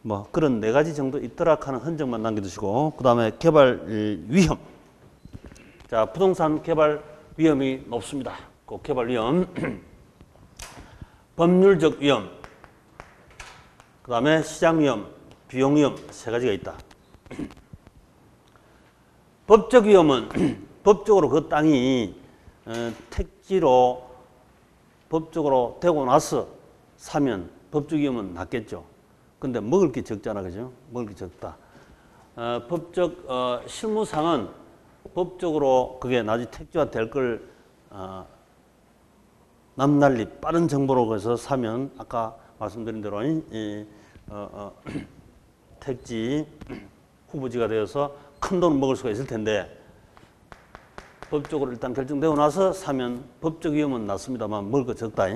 뭐 그런 4가지 정도 있더라 하는 흔적만 남겨두시고 그 다음에 개발 위험. 자, 부동산 개발 위험이 높습니다. 그 개발 위험. 법률적 위험. 그 다음에 시장 위험, 비용 위험 3가지가 있다. 법적 위험은 법적으로 그 땅이 택지로 법적으로 되고 나서 사면 법적 위험은 낮겠죠. 근데 먹을 게 적잖아, 그죠? 먹을 게 적다. 법적 실무상은 법적으로 그게 나중에 택지화 될 걸 남날리 빠른 정보로 해서 사면 아까 말씀드린 대로 택지 후보지가 되어서 큰 돈을 먹을 수가 있을 텐데 법적으로 일단 결정되고 나서 사면 법적 위험은 낮습니다만 먹을 거 적다.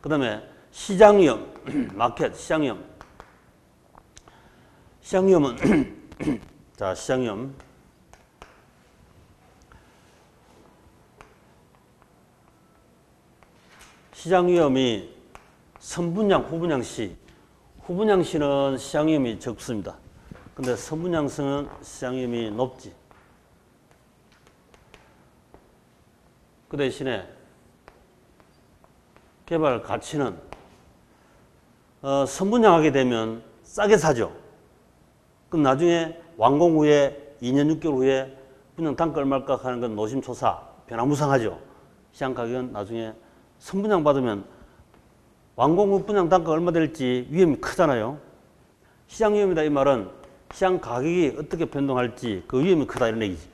그 다음에 시장 위험, 마켓 시장 위험. 시장 위험은 자, 시장 위험. 시장 위험이 선분양, 후분양 시. 후분양 시는 시장 위험이 적습니다. 근데 선분양성은 시장 위험이 높지. 그 대신에 개발 가치는 선분양하게 되면 싸게 사죠. 그럼 나중에 완공 후에 2년 6개월 후에 분양 단가 얼마일까 하는 건 노심초사, 변화무쌍하죠. 시장 가격은 나중에 선분양 받으면 완공 후 분양 단가가 얼마 될지 위험이 크잖아요. 시장 위험이다 이 말은 시장 가격이 어떻게 변동할지 그 위험이 크다 이런 얘기지.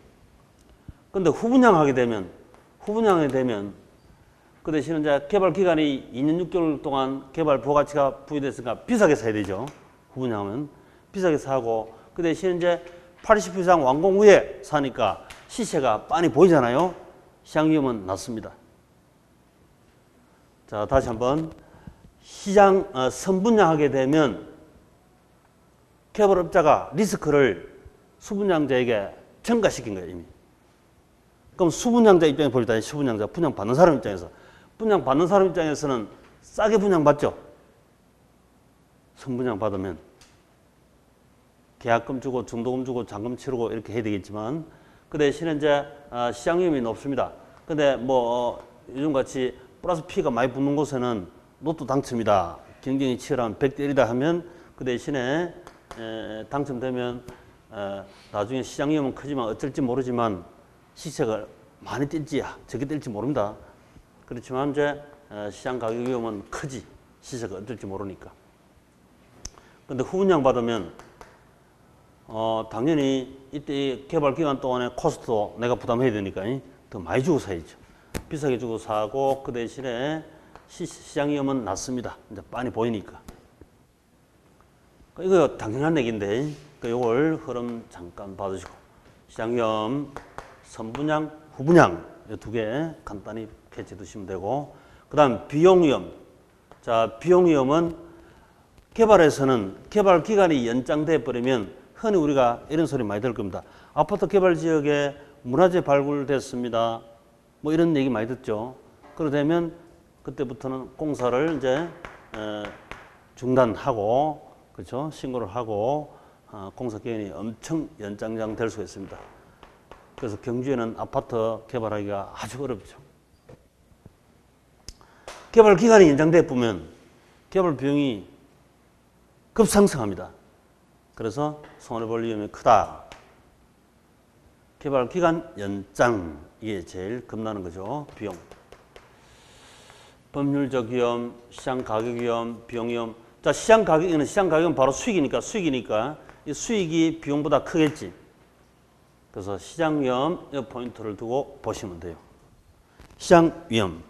그런데 후분양하게 되면 그 대신에 이제 개발 기간이 2년 6개월 동안 개발 부가가치가 부여됐으니까 비싸게 사야 되죠. 후분양하면 비싸게 사고 그 대신에 이제 80% 이상 완공 후에 사니까 시세가 빤히 보이잖아요. 시장 위험은 낮습니다. 자, 다시 한번 시장 선분양하게 되면 개발업자가 리스크를 수분양자에게 전가시킨 거예요, 이미. 그럼 수분양자 입장에 볼 때 수분양자, 분양받는 사람 입장에서 분양받는 사람 입장에서는 싸게 분양받죠. 선분양 받으면 계약금 주고 중도금 주고 잔금 치르고 이렇게 해야 되겠지만 그 대신에 이제 시장 위험이 높습니다. 근데 뭐 요즘같이 플러스 P가 많이 붙는 곳에는 로또 당첨이다. 경쟁이 치열하면 100대 1이다 하면 그 대신에 당첨되면 나중에 시장 위험은 크지만 어쩔지 모르지만 시세가 많이 뛸지 적게 뛸지 모릅니다. 그렇지만 이제 시장 가격 위험은 크지 시세가 어떨지 모르니까. 근데 후분양 받으면 당연히 이때 개발 기간 동안에 코스트도 내가 부담해야 되니까 더 많이 주고 사야죠. 비싸게 주고 사고 그 대신에 시장 위험은 낮습니다. 이제 빤히 보이니까. 이거 당연한 얘기인데 이걸 흐름 잠깐 봐주시고 시장 위험, 선분양, 후분양 이 두 개 간단히 캐치 두시면 되고 그 다음 비용 위험. 자, 비용 위험은 개발에서는 개발 기간이 연장돼 버리면 흔히 우리가 이런 소리 많이 들을 겁니다. 아파트 개발 지역에 문화재 발굴됐습니다. 뭐 이런 얘기 많이 듣죠. 그러되면 그때부터는 공사를 이제 중단하고 그렇죠? 신고를 하고 공사 기간이 엄청 연장될 수가 있습니다. 그래서 경주에는 아파트 개발하기가 아주 어렵죠. 개발 기간이 연장돼 보면 개발 비용이 급상승합니다. 그래서 손해볼 위험이 크다. 개발 기간 연장 이게 제일 겁나는 거죠. 비용. 법률적 위험, 시장 가격 위험, 비용 위험. 자, 시장 가격은 바로 수익이니까 이 수익이 비용보다 크겠지. 그래서 시장 위험 이 포인트를 두고 보시면 돼요. 시장 위험.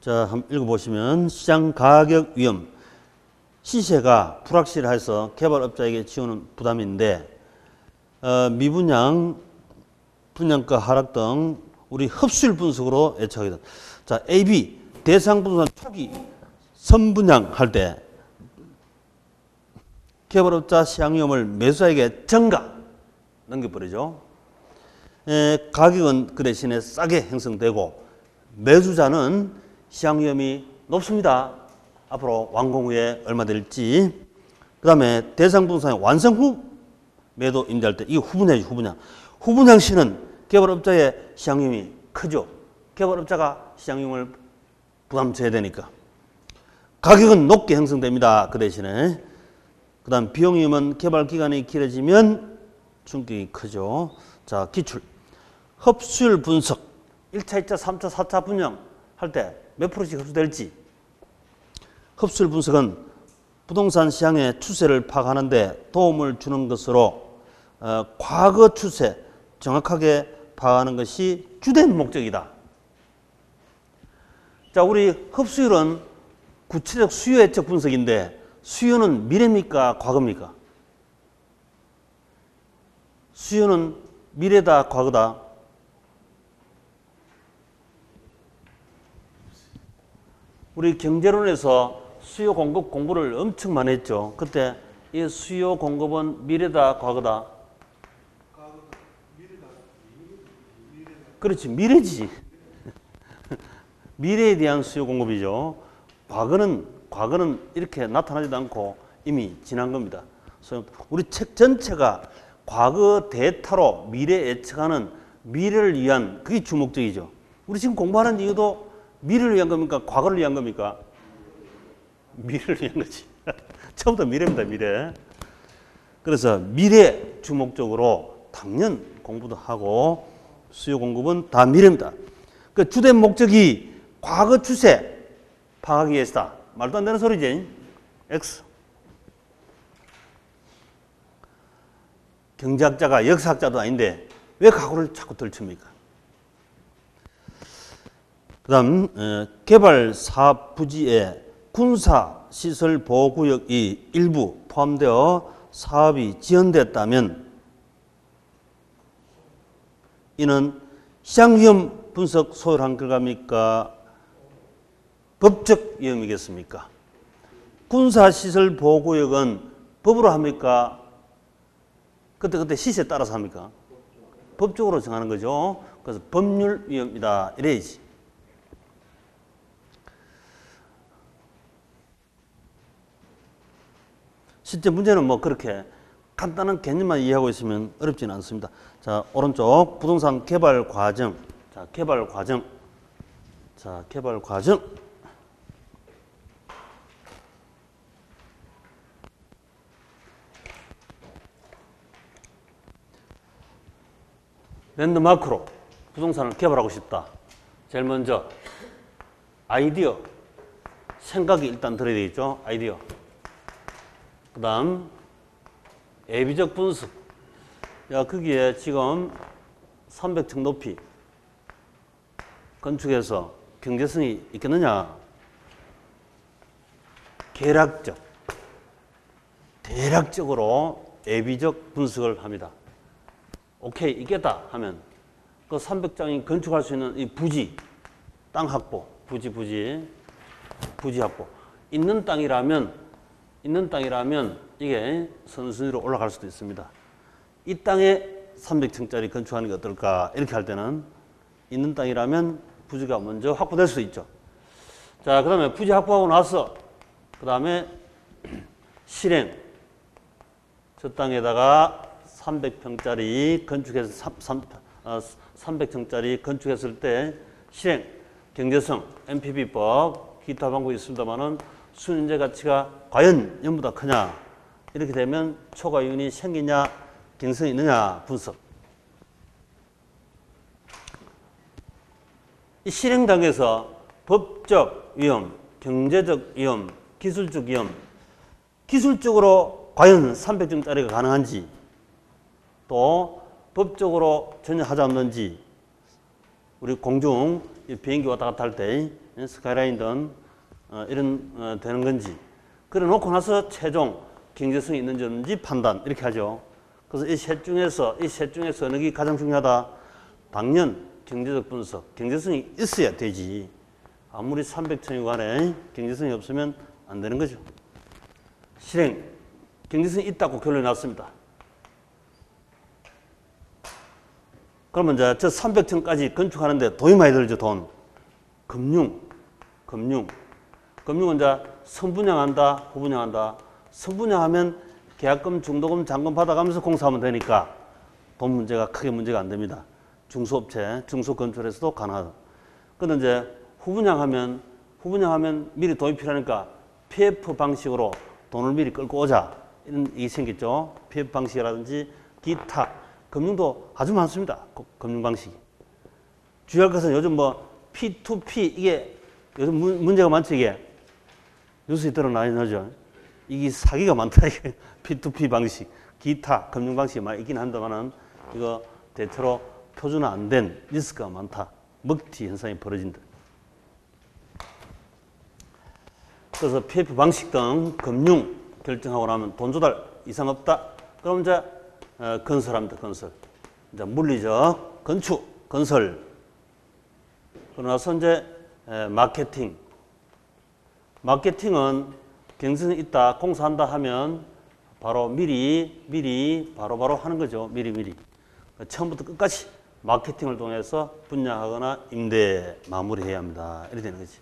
자, 한번 읽어보시면 시장 가격 위험. 시세가 불확실해서 개발업자에게 지우는 부담인데 미분양, 분양가 하락 등 우리 흡수율 분석으로 예측하게 된다. 자, AB 대상 부동산 초기 선분양 할 때 개발업자 시장 위험을 매수자에게 전가 넘겨버리죠. 가격은 그 대신에 싸게 형성되고 매수자는 시장 위험이 높습니다. 앞으로 완공 후에 얼마 될지. 그 다음에 대상 부동산의 완성 후 매도 임대할 때 이게 후분양이죠. 후분양 시는 개발업자의 시장 위험이 크죠. 개발업자가 시장 위험을 부담져야 되니까. 가격은 높게 형성됩니다. 그 대신에. 그 다음 비용 위험은 개발 기간이 길어지면 충격이 크죠. 자, 기출. 흡수율 분석. 1차, 2차, 3차, 4차 분양 할 때 몇 프로씩 흡수될지. 흡수율 분석은 부동산 시장의 추세를 파악하는 데 도움을 주는 것으로 과거 추세 정확하게 파악하는 것이 주된 목적이다. 자, 우리 흡수율은 구체적 수요 예측 분석인데 수요는 미래입니까? 과거입니까? 수요는 미래다, 과거다? 우리 경제론에서 수요 공급 공부를 엄청 많이 했죠. 그때 이 수요 공급은 미래다, 과거다? 그렇지, 미래지. 미래에 대한 수요 공급이죠. 과거는 이렇게 나타나지도 않고 이미 지난 겁니다. 우리 책 전체가 과거 데이터로 미래 예측하는 미래를 위한 그게 주목적이죠. 우리 지금 공부하는 이유도 미래를 위한 겁니까? 과거를 위한 겁니까? 미래를 위한 거지. 처음부터 미래입니다, 미래. 그래서 미래 주목적으로 당연 공부도 하고 수요 공급은 다 미래입니다. 그 주된 목적이 과거 추세 파악하기 위해서다. 말도 안 되는 소리지. X. 경제학자가 역사학자도 아닌데 왜 과거를 자꾸 들춥니까? 그 다음 개발 사업 부지에 군사시설보호구역이 일부 포함되어 사업이 지연됐다면 이는 시장위험 분석 소홀한 결과입니까? 법적 위험이겠습니까? 군사시설보호구역은 법으로 합니까? 그때 시세에 따라서 합니까? 법적으로 정하는 거죠. 그래서 법률 위험이다 이래야지. 실제 문제는 뭐 그렇게 간단한 개념만 이해하고 있으면 어렵지는 않습니다. 자, 오른쪽 부동산 개발 과정. 자, 개발 과정. 자, 개발 과정. 랜드마크로 부동산을 개발하고 싶다. 제일 먼저 아이디어, 생각이 일단 들어야 되겠죠. 아이디어. 그 다음 예비적 분석. 야, 거기에 지금 300층 높이 건축해서 경제성이 있겠느냐. 계략적, 대략적으로 예비적 분석을 합니다. 오케이, 있겠다 하면 그 300장이 건축할 수 있는 이 부지, 땅 확보, 부지 확보. 있는 땅이라면 이게 선순위로 올라갈 수도 있습니다. 이 땅에 300층짜리 건축하는 게 어떨까? 이렇게 할 때는 있는 땅이라면 부지가 먼저 확보될 수도 있죠. 자, 그 다음에 부지 확보하고 나서 그 다음에 실행. 저 땅에다가 300평짜리 건축해서 300층짜리 건축했을 때 실행, 경제성, NPV법, 기타 방법이 있습니다만은 순인재 가치가 과연 전보다 크냐? 이렇게 되면 초과이윤이 생기냐, 경성이 있느냐 분석. 이 실행 단계에서 법적 위험, 경제적 위험, 기술적 위험, 기술적으로 과연 300층짜리가 가능한지, 또 법적으로 전혀 하지 않는지, 우리 공중 비행기 왔다 갔다 할 때 스카이라인 이런 되는 건지, 그래 놓고 나서 최종 경제성이 있는지 없는지 판단 이렇게 하죠. 그래서 이 셋 중에서 어느 게 가장 중요하다? 당연 경제적 분석, 경제성이 있어야 되지. 아무리 300층이고 간에 경제성이 없으면 안 되는 거죠. 실행, 경제성이 있다고 결론이 났습니다. 그러면 이제 저 300층까지 건축하는데 돈이 많이 들죠, 돈. 금융은 이제 선분양한다, 후분양한다. 선분양하면 계약금, 중도금, 잔금 받아가면서 공사하면 되니까 돈 문제가 크게 문제가 안 됩니다. 중소업체, 중소건축에서도 가능하다. 그런데 이제 후분양하면 미리 돈이 필요하니까 PF 방식으로 돈을 미리 끌고 오자. 이런 일이 생겼죠. PF 방식이라든지 기타, 금융도 아주 많습니다. 금융 방식이. 주의할 것은 요즘 뭐 P2P 이게 요즘 문제가 많죠. 이게 뉴스에 드러나죠. 이게 사기가 많다. 이게 P2P 방식, 기타 금융 방식이 많이 있긴 한다만은 이거 대체로 표준화 안 된 리스크가 많다. 먹튀 현상이 벌어진다. 그래서 PF 방식 등 금융 결정하고 나면 돈 조달 이상 없다. 그럼 이제 건설합니다. 건설. 이제 물리적 건축, 건설. 그러고 나서 이제 마케팅. 마케팅은 경쟁이 있다, 공사한다 하면 바로 미리 바로 하는 거죠. 미리. 처음부터 끝까지 마케팅을 통해서 분양하거나 임대 마무리해야 합니다. 이렇게 되는 거지.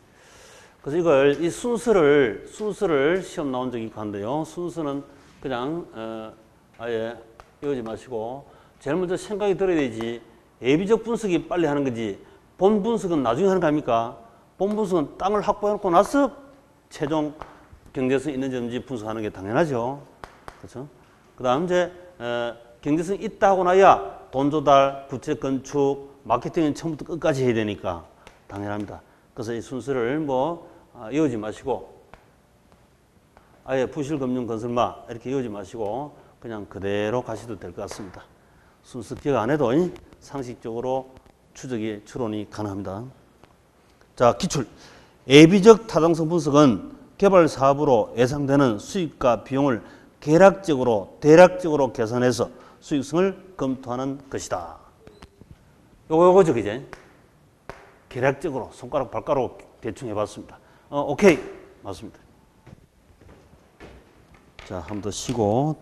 그래서 이 순서를 시험 나온 적이 있고 한데요. 순서는 그냥 아예 외우지 마시고 제일 먼저 생각이 들어야 되지. 예비적 분석이 빨리 하는 거지. 본 분석은 나중에 하는 거 아닙니까? 본 분석은 땅을 확보해놓고 나서 최종 경제성이 있는지 없는지 분석하는 게 당연하죠. 그렇죠? 그 다음 이제 경제성이 있다 하고 나야 돈 조달, 구체 건축, 마케팅은 처음부터 끝까지 해야 되니까 당연합니다. 그래서 이 순서를 이어지 마시고 아예 부실금융 건설마 이렇게 이어지 마시고 그냥 그대로 가셔도 될 것 같습니다. 순서 기억 안 해도 상식적으로 추론이 가능합니다. 자, 기출. 예비적 타당성 분석은 개발 사업으로 예상되는 수익과 비용을 계략적으로, 대략적으로 계산해서 수익성을 검토하는 것이다. 요거죠, 그제? 계략적으로 손가락, 발가락 대충 해봤습니다. 오케이. 맞습니다. 자, 한 번 더 쉬고.